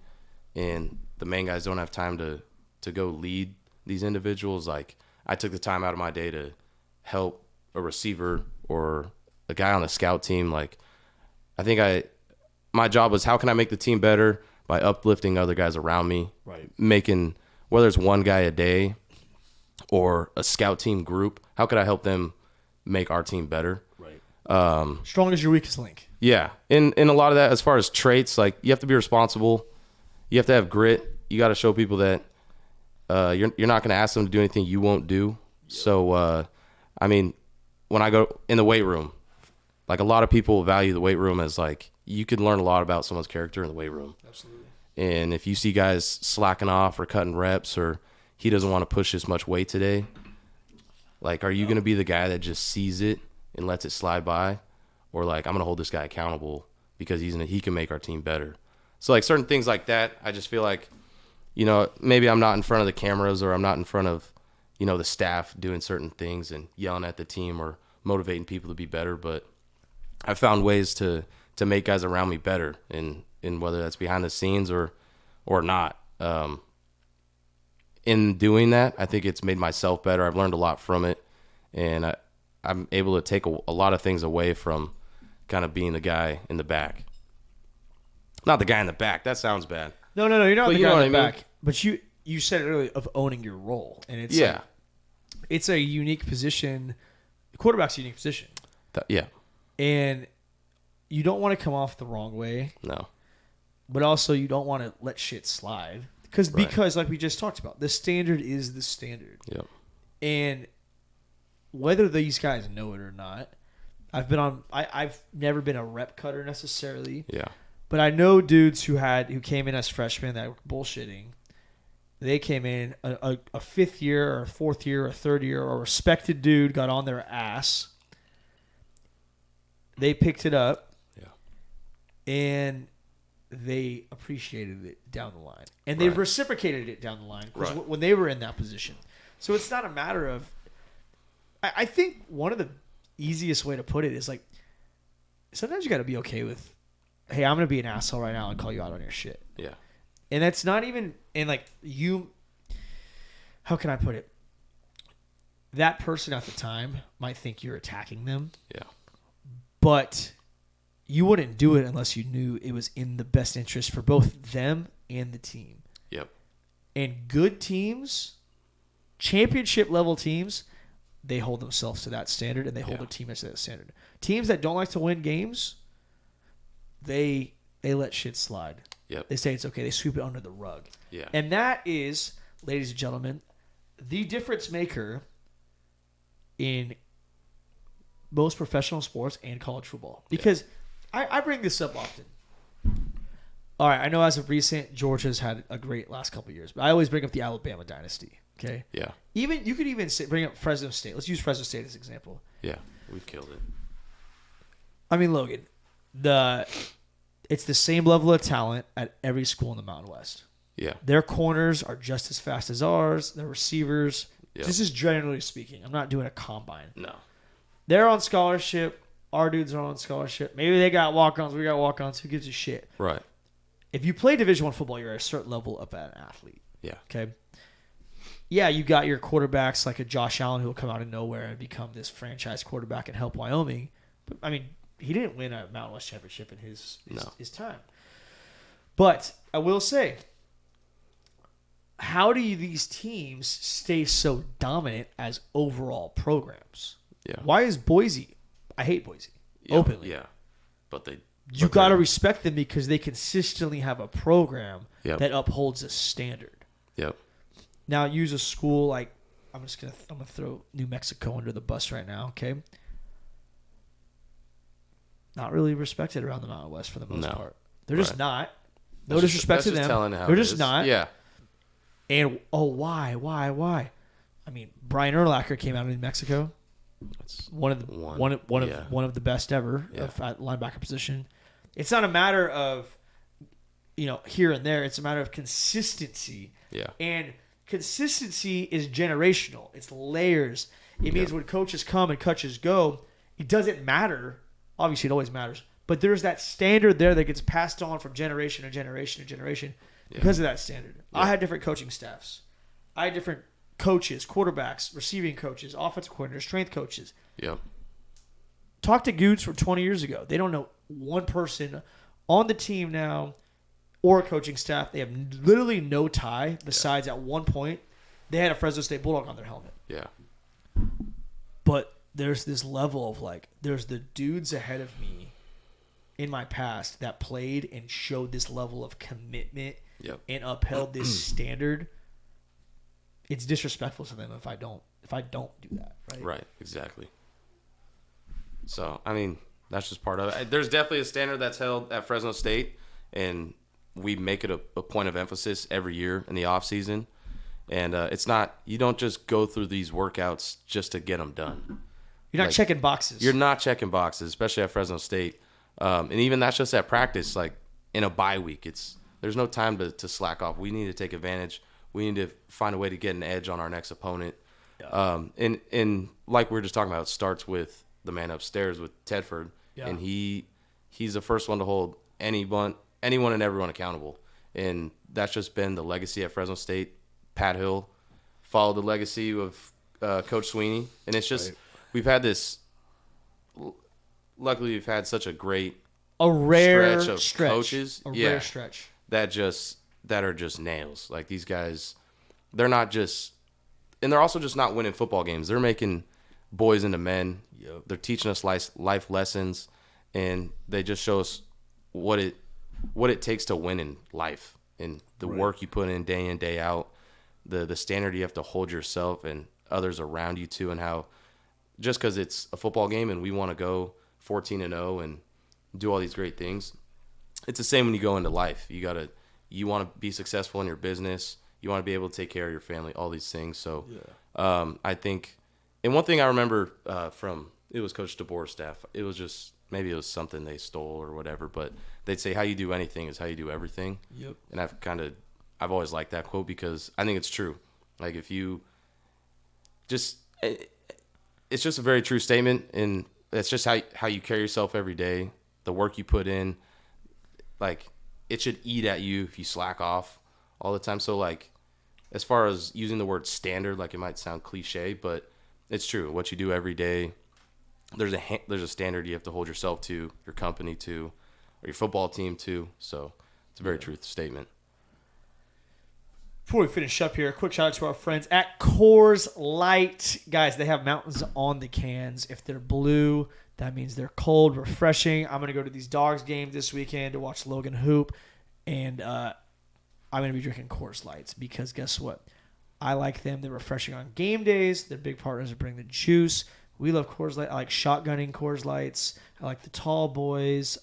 and the main guys don't have time to go lead these individuals, like I took the time out of my day to help a receiver or a guy on the scout team, like I think my job was how can I make the team better by uplifting other guys around me, Right. making whether it's one guy a day or a scout team group, how could I help them make our team better? Right. Strong as your weakest link. Yeah. In a lot of that, as far as traits, like you have to be responsible. You have to have grit. You got to show people that you're not going to ask them to do anything you won't do. So, I mean, when I go in the weight room, like a lot of people value the weight room as like you could learn a lot about someone's character in the weight room. Absolutely. And if you see guys slacking off or cutting reps or he doesn't want to push as much weight today, like, are you going to be the guy that just sees it and lets it slide by? Or like, I'm going to hold this guy accountable because he can make our team better. So like certain things like that, I just feel like, you know, maybe I'm not in front of the cameras or I'm not in front of, you know, the staff doing certain things and yelling at the team or motivating people to be better. But I found ways to make guys around me better in whether that's behind the scenes or not. In doing that, I think it's made myself better. I've learned a lot from it. And I'm able to take a lot of things away from kind of being the guy in the back. Not the guy in the back. That sounds bad. No, you're not But the you know guy what in the I mean? back. But you said it earlier of owning your role, and it's Yeah. it's a unique position. Quarterback's a unique position, Yeah. and you don't want to come off the wrong way, No. but also you don't want to let shit slide because like we just talked about, the standard is the standard, Yep. and whether these guys know it or not, I've never been a rep cutter necessarily. Yeah. But I know dudes who came in as freshmen that were bullshitting. They came in a fifth year or a fourth year or a third year or a respected dude got on their ass. They picked it up. Yeah. And they appreciated it down the line. And they Right. reciprocated it down the line Right. when they were in that position. So it's not a matter of... I think one of the easiest way to put it is like, sometimes you got to be okay with, hey, I'm going to be an asshole right now and call you out on your shit. Yeah. And that's not even, and like you, how can I put it? That person at the time might think you're attacking them. Yeah. But you wouldn't do it unless you knew it was in the best interest for both them and the team. Yep. And good teams, championship level teams, they hold themselves to that standard and they hold their teammates to that standard. Teams that don't like to win games, they let shit slide. Yep. They say it's okay. They sweep it under the rug. Yeah. And that is, ladies and gentlemen, the difference maker in most professional sports and college football. Because I bring this up often. All right, I know as of recent, Georgia's had a great last couple of years, but I always bring up the Alabama dynasty. Okay. Yeah. You could even bring up Fresno State. Let's use Fresno State as an example. Yeah. We've killed it. I mean, Logan, it's the same level of talent at every school in the Mountain West. Yeah. Their corners are just as fast as ours. Their receivers. Yep. This is generally speaking. I'm not doing a combine. No. They're on scholarship. Our dudes are on scholarship. Maybe they got walk-ons. We got walk-ons. Who gives a shit? Right. If you play Division I football, you're at a certain level of an athlete. Yeah. Okay. Yeah, you got your quarterbacks like a Josh Allen who will come out of nowhere and become this franchise quarterback and help Wyoming. But I mean, he didn't win a Mountain West championship in his time. But I will say, how do these teams stay so dominant as overall programs? Yeah. Why is Boise? I hate Boise openly. Yeah. But You got to respect them because they consistently have a program that upholds a standard. Yep. Now, use a school like I'm gonna throw New Mexico under the bus right now. Okay. Not really respected around the Mountain West for the most part. They're just not. No disrespect to them. They're just not. Yeah. And why? I mean, Brian Urlacher came out of New Mexico. That's One of the best ever at linebacker position. It's not a matter of here and there. It's a matter of consistency. Yeah. And consistency is generational. It's layers. It means when coaches come and coaches go, it doesn't matter. Obviously, it always matters. But there's that standard there that gets passed on from generation to generation to generation because of that standard. I had different coaching staffs. I had different coaches, quarterbacks, receiving coaches, offensive coordinators, strength coaches. Yep. Talk to Goots from 20 years ago. They don't know one person on the team now or coaching staff. They have literally no tie besides at one point they had a Fresno State Bulldog on their helmet. Yeah. But there's this level of like, there's the dudes ahead of me in my past that played and showed this level of commitment and upheld this standard. It's disrespectful to them if I don't do that. Right. Right. Exactly. So, I mean, that's just part of it. There's definitely a standard that's held at Fresno State, and we make it a point of emphasis every year in the off season. And it's not, you don't just go through these workouts just to get them done. You're not checking boxes. You're not checking boxes, especially at Fresno State. And even that's just at practice, like in a bye week. There's no time to slack off. We need to take advantage. We need to find a way to get an edge on our next opponent. Yeah. And like we were just talking about, it starts with the man upstairs with Tedford. Yeah. And he's the first one to hold anyone and everyone accountable. And that's just been the legacy at Fresno State. Pat Hill followed the legacy of Coach Sweeney. And it's just, we've had this, luckily we've had such a rare stretch of coaches. Rare stretch. That are just nails. Like these guys, they're not just, and they're also just not winning football games. They're making boys into men. Yep. They're teaching us life lessons, and they just show us what it takes to win in life, and the work you put in, day out, the standard you have to hold yourself and others around you to, and how just because it's a football game and we want to go 14-0 and do all these great things, it's the same when you go into life. You want to be successful in your business. You want to be able to take care of your family, all these things. So I think, and one thing I remember from, it was Coach DeBoer's staff. It was just, maybe it was something they stole or whatever, but they'd say, how you do anything is how you do everything. Yep. And I've always liked that quote because I think it's true. Like if you just, it's just a very true statement, and it's just how you carry yourself every day, the work you put in, like it should eat at you if you slack off all the time. So like, as far as using the word standard, like it might sound cliche, but it's true. What you do every day, there's a standard you have to hold yourself to, your company to, or your football team to. So it's a very true statement. Before we finish up here, a quick shout out to our friends at Coors Light. Guys, they have mountains on the cans. If they're blue, that means they're cold, refreshing. I'm going to go to these Dogs games this weekend to watch Logan hoop, and I'm going to be drinking Coors Lights because guess what? I like them. They're refreshing on game days. They're big partners that bring the juice. We love Coors Light. I like shotgunning Coors Lights. I like the tall boys.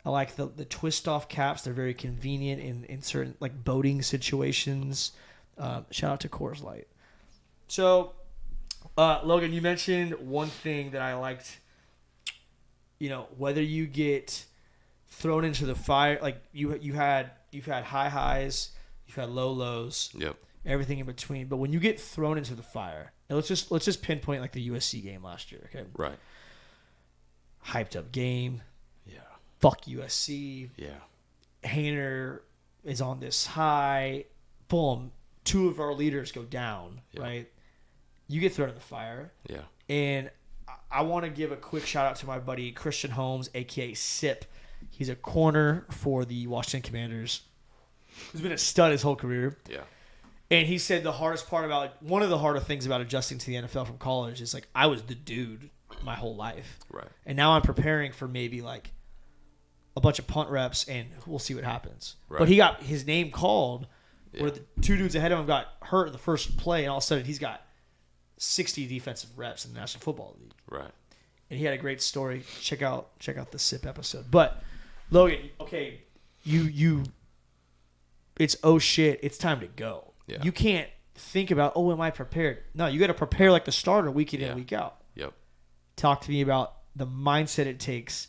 I like the twist-off caps. They're very convenient in certain like boating situations. Shout out to Coors Light. So, Logan, you mentioned one thing that I liked. You know, whether you get thrown into the fire, like you've had high highs, you've had low lows, everything in between. But when you get thrown into the fire, and let's just pinpoint like the USC game last year, okay? Right. Hyped up game. Yeah. Fuck USC. Yeah. Hayner is on this high. Boom. Two of our leaders go down, right? You get thrown in the fire. Yeah. And I want to give a quick shout out to my buddy Christian Holmes, a.k.a. Sip. He's a corner for the Washington Commanders. He's been a stud his whole career. Yeah. And he said one of the harder things about adjusting to the NFL from college is like I was the dude my whole life. Right. And now I'm preparing for maybe like a bunch of punt reps and we'll see what happens. Right. But he got his name called where the two dudes ahead of him got hurt in the first play, and all of a sudden he's got 60 defensive reps in the National Football League. Right. And he had a great story. Check out the SIP episode. But Logan, okay, you it's oh shit, it's time to go. Yeah. You can't think about, am I prepared? No, you got to prepare like the starter week in and week out. Yep. Talk to me about the mindset it takes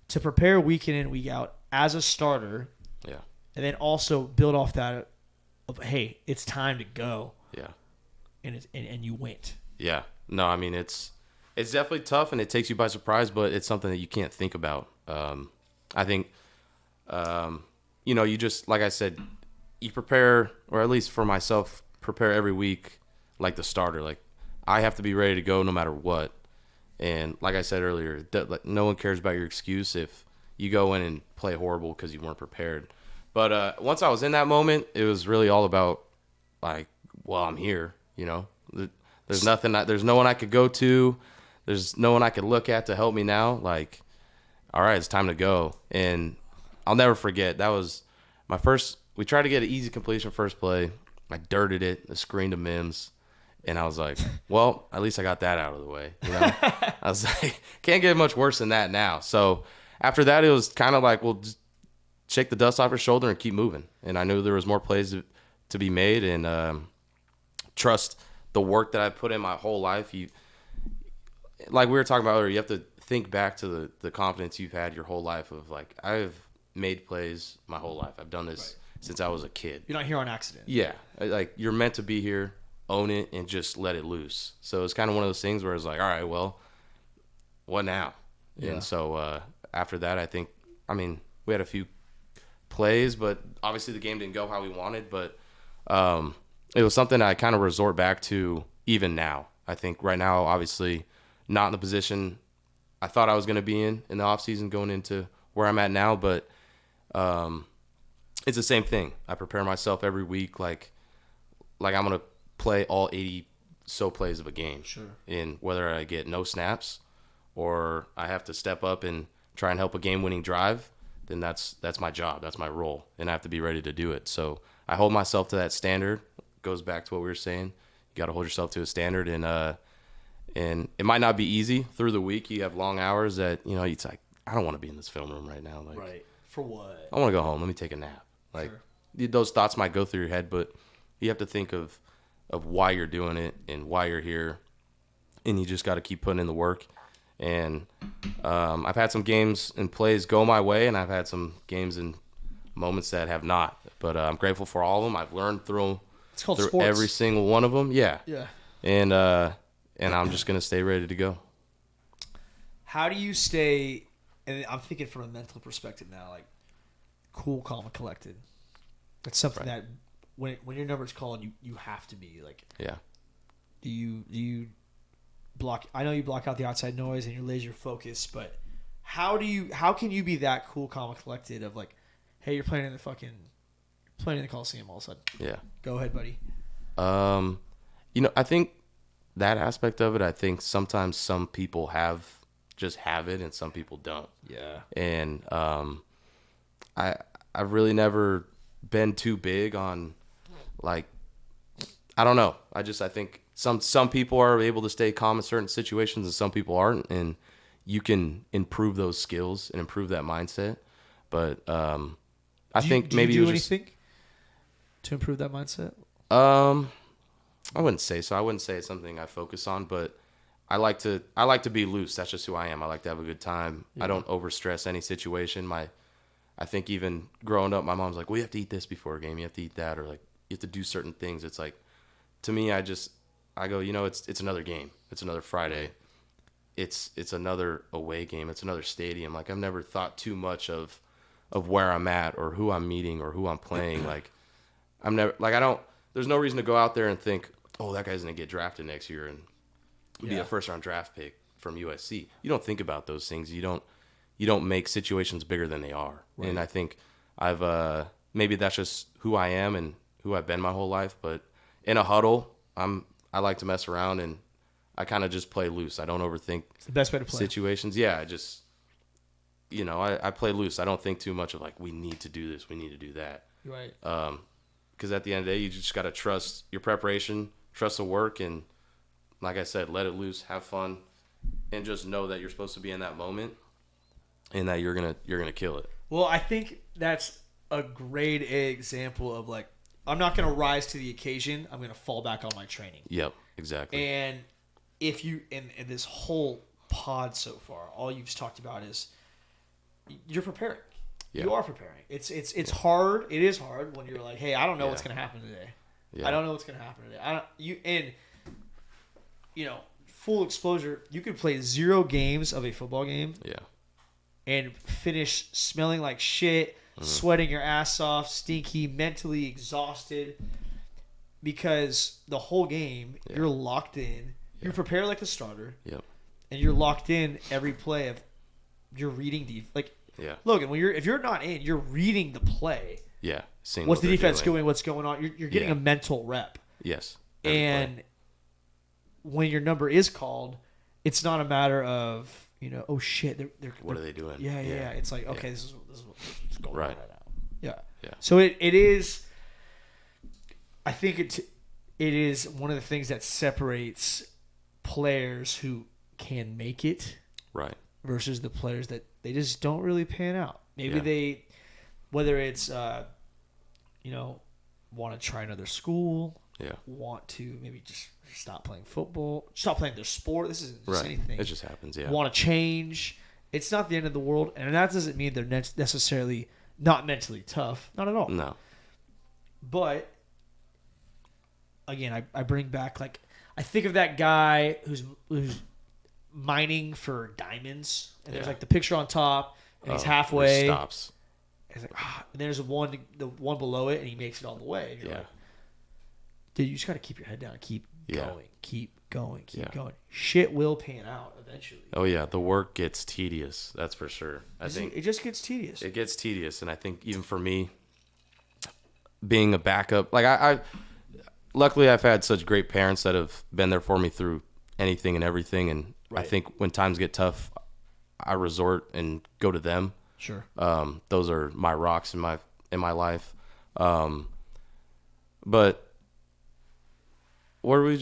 to prepare week in and week out as a starter. Yeah. And then also build off that of, hey, it's time to go. Yeah. And you went. Yeah. No, I mean, it's definitely tough and it takes you by surprise, but it's something that you can't think about. I think, you just, like I said, you prepare, or at least for myself, prepare every week like the starter. Like I have to be ready to go no matter what. And like I said earlier, like no one cares about your excuse if you go in and play horrible because you weren't prepared. But once I was in that moment, it was really all about like, well, I'm here. You know, there's nothing. There's no one I could go to. There's no one I could look at to help me now. Like, all right, it's time to go. And I'll never forget. That was my first. We tried to get an easy completion first play. I dirted it. I screened to Mims. And I was like, well, at least I got that out of the way. You know, I was like, can't get much worse than that now. So after that, it was kind of like, well, just shake the dust off your shoulder and keep moving. And I knew there was more plays to be made, and trust the work that I put in my whole life. You, like we were talking about earlier, you have to think back to the confidence you've had your whole life of like, I've made plays my whole life. I've done this since I was a kid. You're not here on accident. Yeah. Like you're meant to be here. Own it and just let it loose. So it's kind of one of those things where it's like, all right, well, what now? Yeah. And so after that, I mean, we had a few plays, but obviously the game didn't go how we wanted. But it was something I kind of resort back to even now. I think right now, obviously, not in the position I thought I was going to be in the offseason going into where I'm at now. But it's the same thing. I prepare myself every week like I'm going to play all 80 so plays of a game. Sure. And whether I get no snaps or I have to step up and try and help a game-winning drive, then that's my job. That's my role, and I have to be ready to do it. So I hold myself to that standard. Goes back to what we were saying. You got to hold yourself to a standard, and it might not be easy through the week. You have long hours that, you know, it's like, I don't want to be in this film room right now. Like, right. For what? I want to go home. Let me take a nap. Like, sure. Those thoughts might go through your head, but you have to think of why you're doing it and why you're here, and you just got to keep putting in the work. And I've had some games and plays go my way, and I've had some games and moments that have not. But I'm grateful for all of them. I've learned through sports. Every single one of them. Yeah. Yeah. And I'm just gonna stay ready to go. How do you stay? And I'm thinking from a mental perspective now, like cool, calm, and collected. That's something that when your number's called, you have to be like. Yeah. Do you block? I know you block out the outside noise and you're laser focused, but how can you be that cool, calm, and collected of like, hey, you're playing in the Coliseum all of a sudden. Yeah. Go ahead, buddy. You know, I think that aspect of it, I think sometimes some people just have it and some people don't. Yeah. And I've really never been too big on, like, I don't know. I think some people are able to stay calm in certain situations and some people aren't, and you can improve those skills and improve that mindset. But I think maybe you do anything to improve that mindset? I wouldn't say so. I wouldn't say it's something I focus on, but I like to be loose. That's just who I am. I like to have a good time. Yeah. I don't overstress any situation. I think even growing up, my mom's like, well, you have to eat this before a game. You have to eat that, or like you have to do certain things. It's like, to me, I go, you know, it's another game. It's another Friday. It's another away game. It's another stadium. Like, I've never thought too much of where I'm at or who I'm meeting or who I'm playing. Like, there's no reason to go out there and think, oh, that guy's going to get drafted next year and be a first-round draft pick from USC. You don't think about those things. You don't make situations bigger than they are. Right. And I think maybe that's just who I am and who I've been my whole life. But in a huddle, I like to mess around and I kind of just play loose. I don't overthink. It's the best way to play situations. Yeah, I just, you know, I play loose. I don't think too much of like, we need to do this, we need to do that. Right. Because at the end of the day, you just got to trust your preparation, trust the work, and like I said, let it loose, have fun, and just know that you're supposed to be in that moment and that you're gonna kill it. Well, I think that's a great example of like, I'm not gonna rise to the occasion. I'm gonna fall back on my training. Yep, exactly. And if you in this whole pod so far, all you've talked about is you're preparing. Yeah. You are preparing. It's hard. It is hard when you're like, hey, I don't know what's gonna happen today. Yeah. I don't know what's gonna happen today. You know, full exposure. You could play 0 games of a football game. Yeah. And finish smelling like shit, sweating your ass off, stinky, mentally exhausted. because the whole game you're locked in. You prepare like the starter. Yep. And you're locked in every play of you're reading Logan, if you're not in, you're reading the play. Yeah. Seeing what's the defense doing. doing? What's going on? You're getting a mental rep. Yes. And when your number is called, it's not a matter of, oh shit, they're what are they doing? Yeah. It's like, okay, this is what's going on right now. Yeah. So it is. I think it is one of the things that separates players who can make it, right, versus the players that they just don't really pan out. Maybe they, whether it's want to try another school, want to maybe just stop playing football, stop playing their sport. This isn't just anything. It just happens. Yeah. Want to change. It's not the end of the world, and that doesn't mean they're necessarily not mentally tough. Not at all. No. But again, I bring back, like, I think of that guy who's mining for diamonds, and there's like the picture on top, and he's halfway. He stops. It's like, and there's the one below it, and he makes it all the way. And you're like, dude, you just got to keep your head down, keep going, keep going. Shit will pan out eventually. Oh yeah, the work gets tedious. That's for sure. I think it just gets tedious. It gets tedious, and I think even for me, being a backup, like I luckily I've had such great parents that have been there for me through anything and everything, and I think when times get tough, I resort and go to them. Sure. Those are my rocks in my life. But we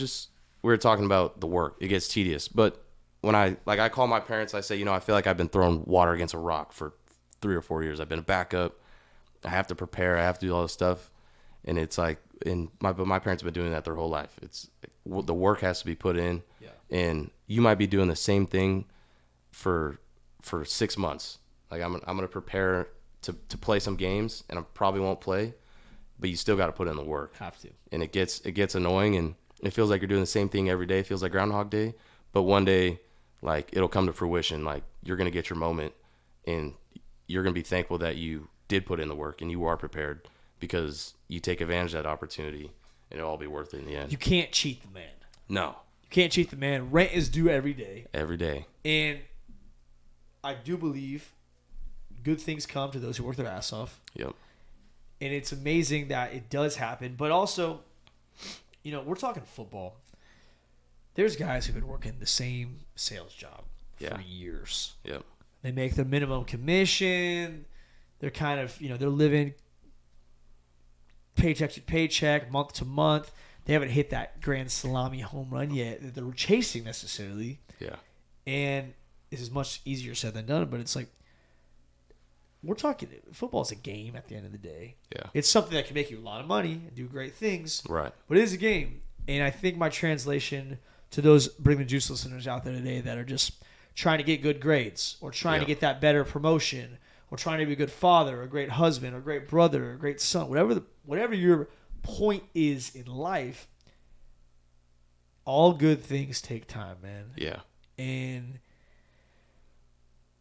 were talking about the work. It gets tedious. But when I call my parents, I say, I feel like I've been throwing water against a rock for 3 or 4 years. I've been a backup. I have to prepare. I have to do all this stuff. And it's like, but my parents have been doing that their whole life. It's the work has to be put in. Yeah. And you might be doing the same thing for 6 months. Like I'm going to prepare to play some games, and I probably won't play, but you still got to put in the work. Have to. And it gets annoying, and it feels like you're doing the same thing every day. It feels like Groundhog Day, but one day, like, it'll come to fruition. Like, you're going to get your moment, and you're going to be thankful that you did put in the work and you are prepared, because you take advantage of that opportunity, and it'll all be worth it in the end. You can't cheat the man. No. You can't cheat the man. Rent is due every day. Every day. And I do believe good things come to those who work their ass off. Yep. And it's amazing that it does happen. But also, we're talking football. There's guys who've been working the same sales job for years. Yep. They make their minimum commission. They're kind of, they're living paycheck to paycheck, month to month. They haven't hit that grand salami home run yet that they're chasing necessarily. Yeah. And this is much easier said than done, but it's like, we're talking, football is a game at the end of the day. Yeah. It's something that can make you a lot of money and do great things. Right. But it is a game. And I think my translation to those Bring the Juice listeners out there today that are just trying to get good grades, or trying to get that better promotion, or trying to be a good father, or a great husband, or a great brother, or a great son, whatever your point is in life, all good things take time, man. Yeah. And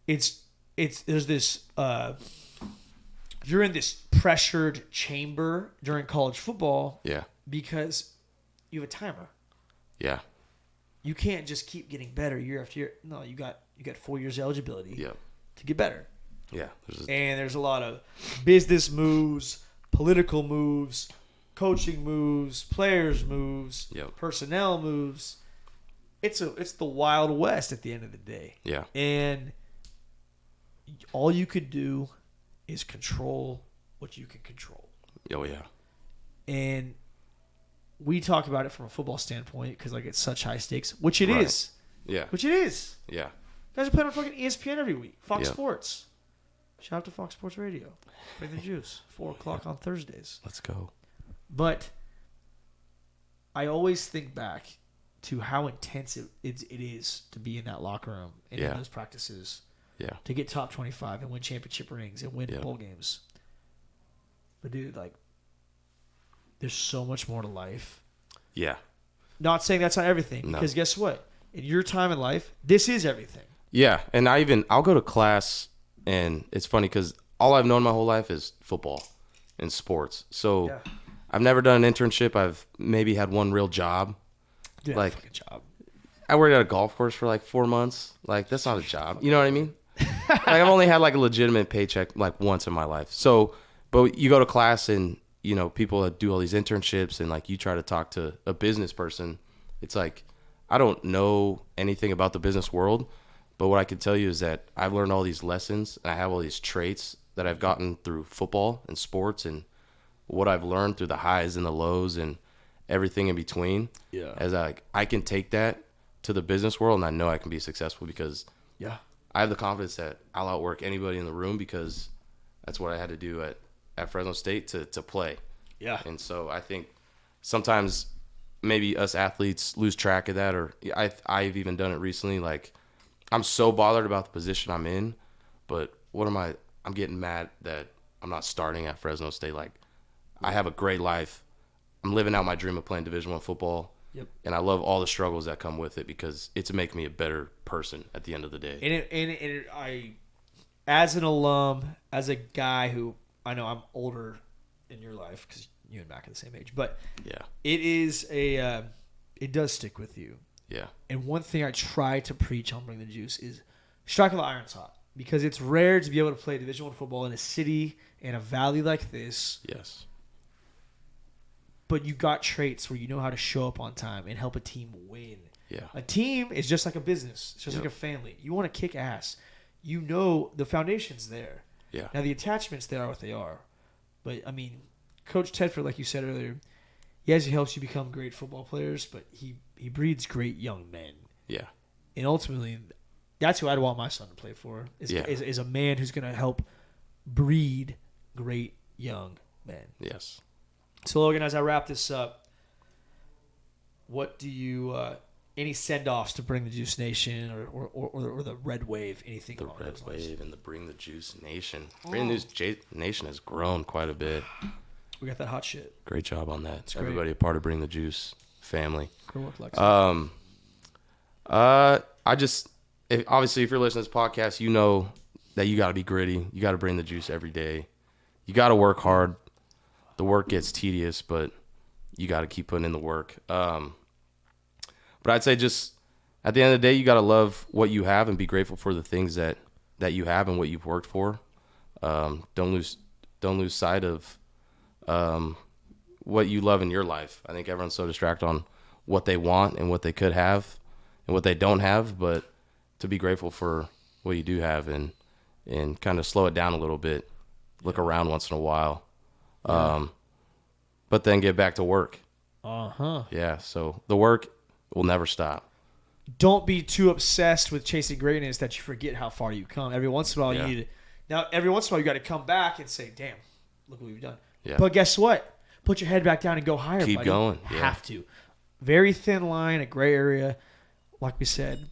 there's this you're in this pressured chamber during college football. Yeah. Because you have a timer. Yeah. You can't just keep getting better year after year. No, you got 4 years eligibility. Yep. To get better. Yeah. There's a lot of business moves, political moves, coaching moves, players moves, personnel moves. It's the Wild West at the end of the day. Yeah. And all you could do is control what you can control. Oh, yeah. And we talk about it from a football standpoint because, like, it's such high stakes, which it is. Yeah. Which it is. Yeah. Guys are playing on fucking ESPN every week. Fox Sports. Shout out to Fox Sports Radio. Bring the juice. 4 o'clock on Thursdays. Let's go. But I always think back to how intense it is to be in that locker room and in those practices. Yeah. To get top 25 and win championship rings and win bowl games. But, dude, like, there's so much more to life. Yeah. Not saying that's not everything. Because guess what? In your time in life, this is everything. Yeah. And I'll go to class, and it's funny because all I've known my whole life is football and sports. So I've never done an internship. I've maybe had one real job. Dude, like, fucking job. I worked at a golf course for like 4 months. Like, that's not a job. You know what I mean? Like, I've only had like a legitimate paycheck like once in my life. So, but you go to class and, you know, people that do all these internships and like you try to talk to a business person. It's like, I don't know anything about the business world, but what I can tell you is that I've learned all these lessons and I have all these traits that I've gotten through football and sports and what I've learned through the highs and the lows and everything in between. Yeah. As I can take that to the business world and I know I can be successful because I have the confidence that I'll outwork anybody in the room because that's what I had to do at Fresno State to play. Yeah. And so I think sometimes maybe us athletes lose track of that, or I've even done it recently. Like, I'm so bothered about the position I'm in, but I'm getting mad that I'm not starting at Fresno State. Like, I have a great life. I'm living out my dream of playing Division I football. Yep. And I love all the struggles that come with it because it's making me a better person at the end of the day. And I, as an alum, as a guy who I know I'm older in your life because you and Mac are the same age, but yeah, it does stick with you. Yeah. And one thing I try to preach on Bring the Juice is strike while the iron's hot because it's rare to be able to play Division I football in a city and a valley like this. Yes. But you got traits where you know how to show up on time and help a team win. Yeah. A team is just like a business. It's just like a family. You want to kick ass. You know the foundation's there. Yeah. Now the attachments, they are what they are. But, I mean, Coach Tedford, like you said earlier, yes, he helps you become great football players, but he breeds great young men. Yeah. And ultimately, that's who I'd want my son to play for, is a man who's going to help breed great young men. Yes. So, Logan, as I wrap this up, what do you any send-offs to Bring the Juice Nation or the Red Wave, anything? The Red Wave and the Bring the Juice Nation. Bring the Juice Nation has grown quite a bit. We got that hot shit. Great job on that. It's great. Everybody a part of Bring the Juice family. Good work, Lex. Obviously, if you're listening to this podcast, you know that you got to be gritty. You got to bring the juice every day. You got to work hard. The work gets tedious, but you got to keep putting in the work. But I'd say just at the end of the day, you got to love what you have and be grateful for the things that you have and what you've worked for. Don't lose sight of what you love in your life. I think everyone's so distracted on what they want and what they could have and what they don't have, but to be grateful for what you do have and kind of slow it down a little bit, look around once in a while, but then get back to work. Yeah, so the work will never stop. Don't be too obsessed with chasing greatness that you forget how far you've come. Every once in a while, you need to. Now, every once in a while, you got to come back and say, "Damn, look what we've done." Yeah. But guess what? Put your head back down and go higher. Keep buddy. going. Yeah. Have to. Very thin line, a gray area. Like we said,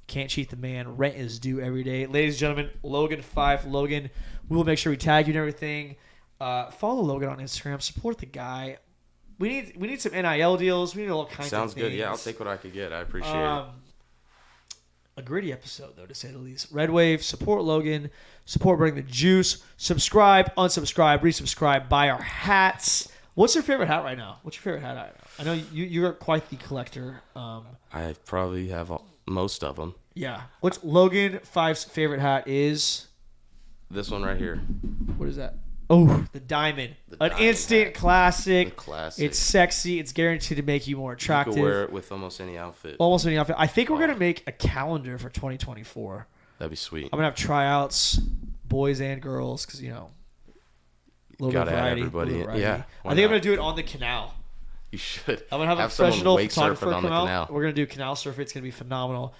can't cheat the man. Rent is due every day. Ladies and gentlemen, Logan Fife. Logan, we will make sure we tag you and everything. Follow Logan on Instagram. Support the guy. We need some NIL deals. We need all kinds of things. Sounds good. Yeah, I'll take what I could get. I appreciate it. A gritty episode, though, to say the least. Red Wave, support Logan. Support Bring the Juice. Subscribe, unsubscribe, resubscribe. Buy our hats. What's your favorite hat right now? What's your favorite hat right now? I know you're quite the collector. I probably have most of them. Yeah. What's Logan Fife's favorite hat is? This one right here. What is that? Oh, the diamond. An instant hat. classic. The classic. It's sexy. It's guaranteed to make you more attractive. You can wear it with almost any outfit. Almost any outfit. I think we're going to make a calendar for 2024. That'd be sweet. I'm going to have tryouts, boys and girls, because, you know, a little bit of variety. Everybody. Yeah. I think I'm going to do it on the canal. You should. I'm going to have a professional photographer come out. We're going to do canal surfing. It's going to be phenomenal.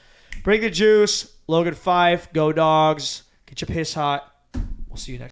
Bring the juice. Logan Fife. Go Dogs. Get your piss hot. We'll see you next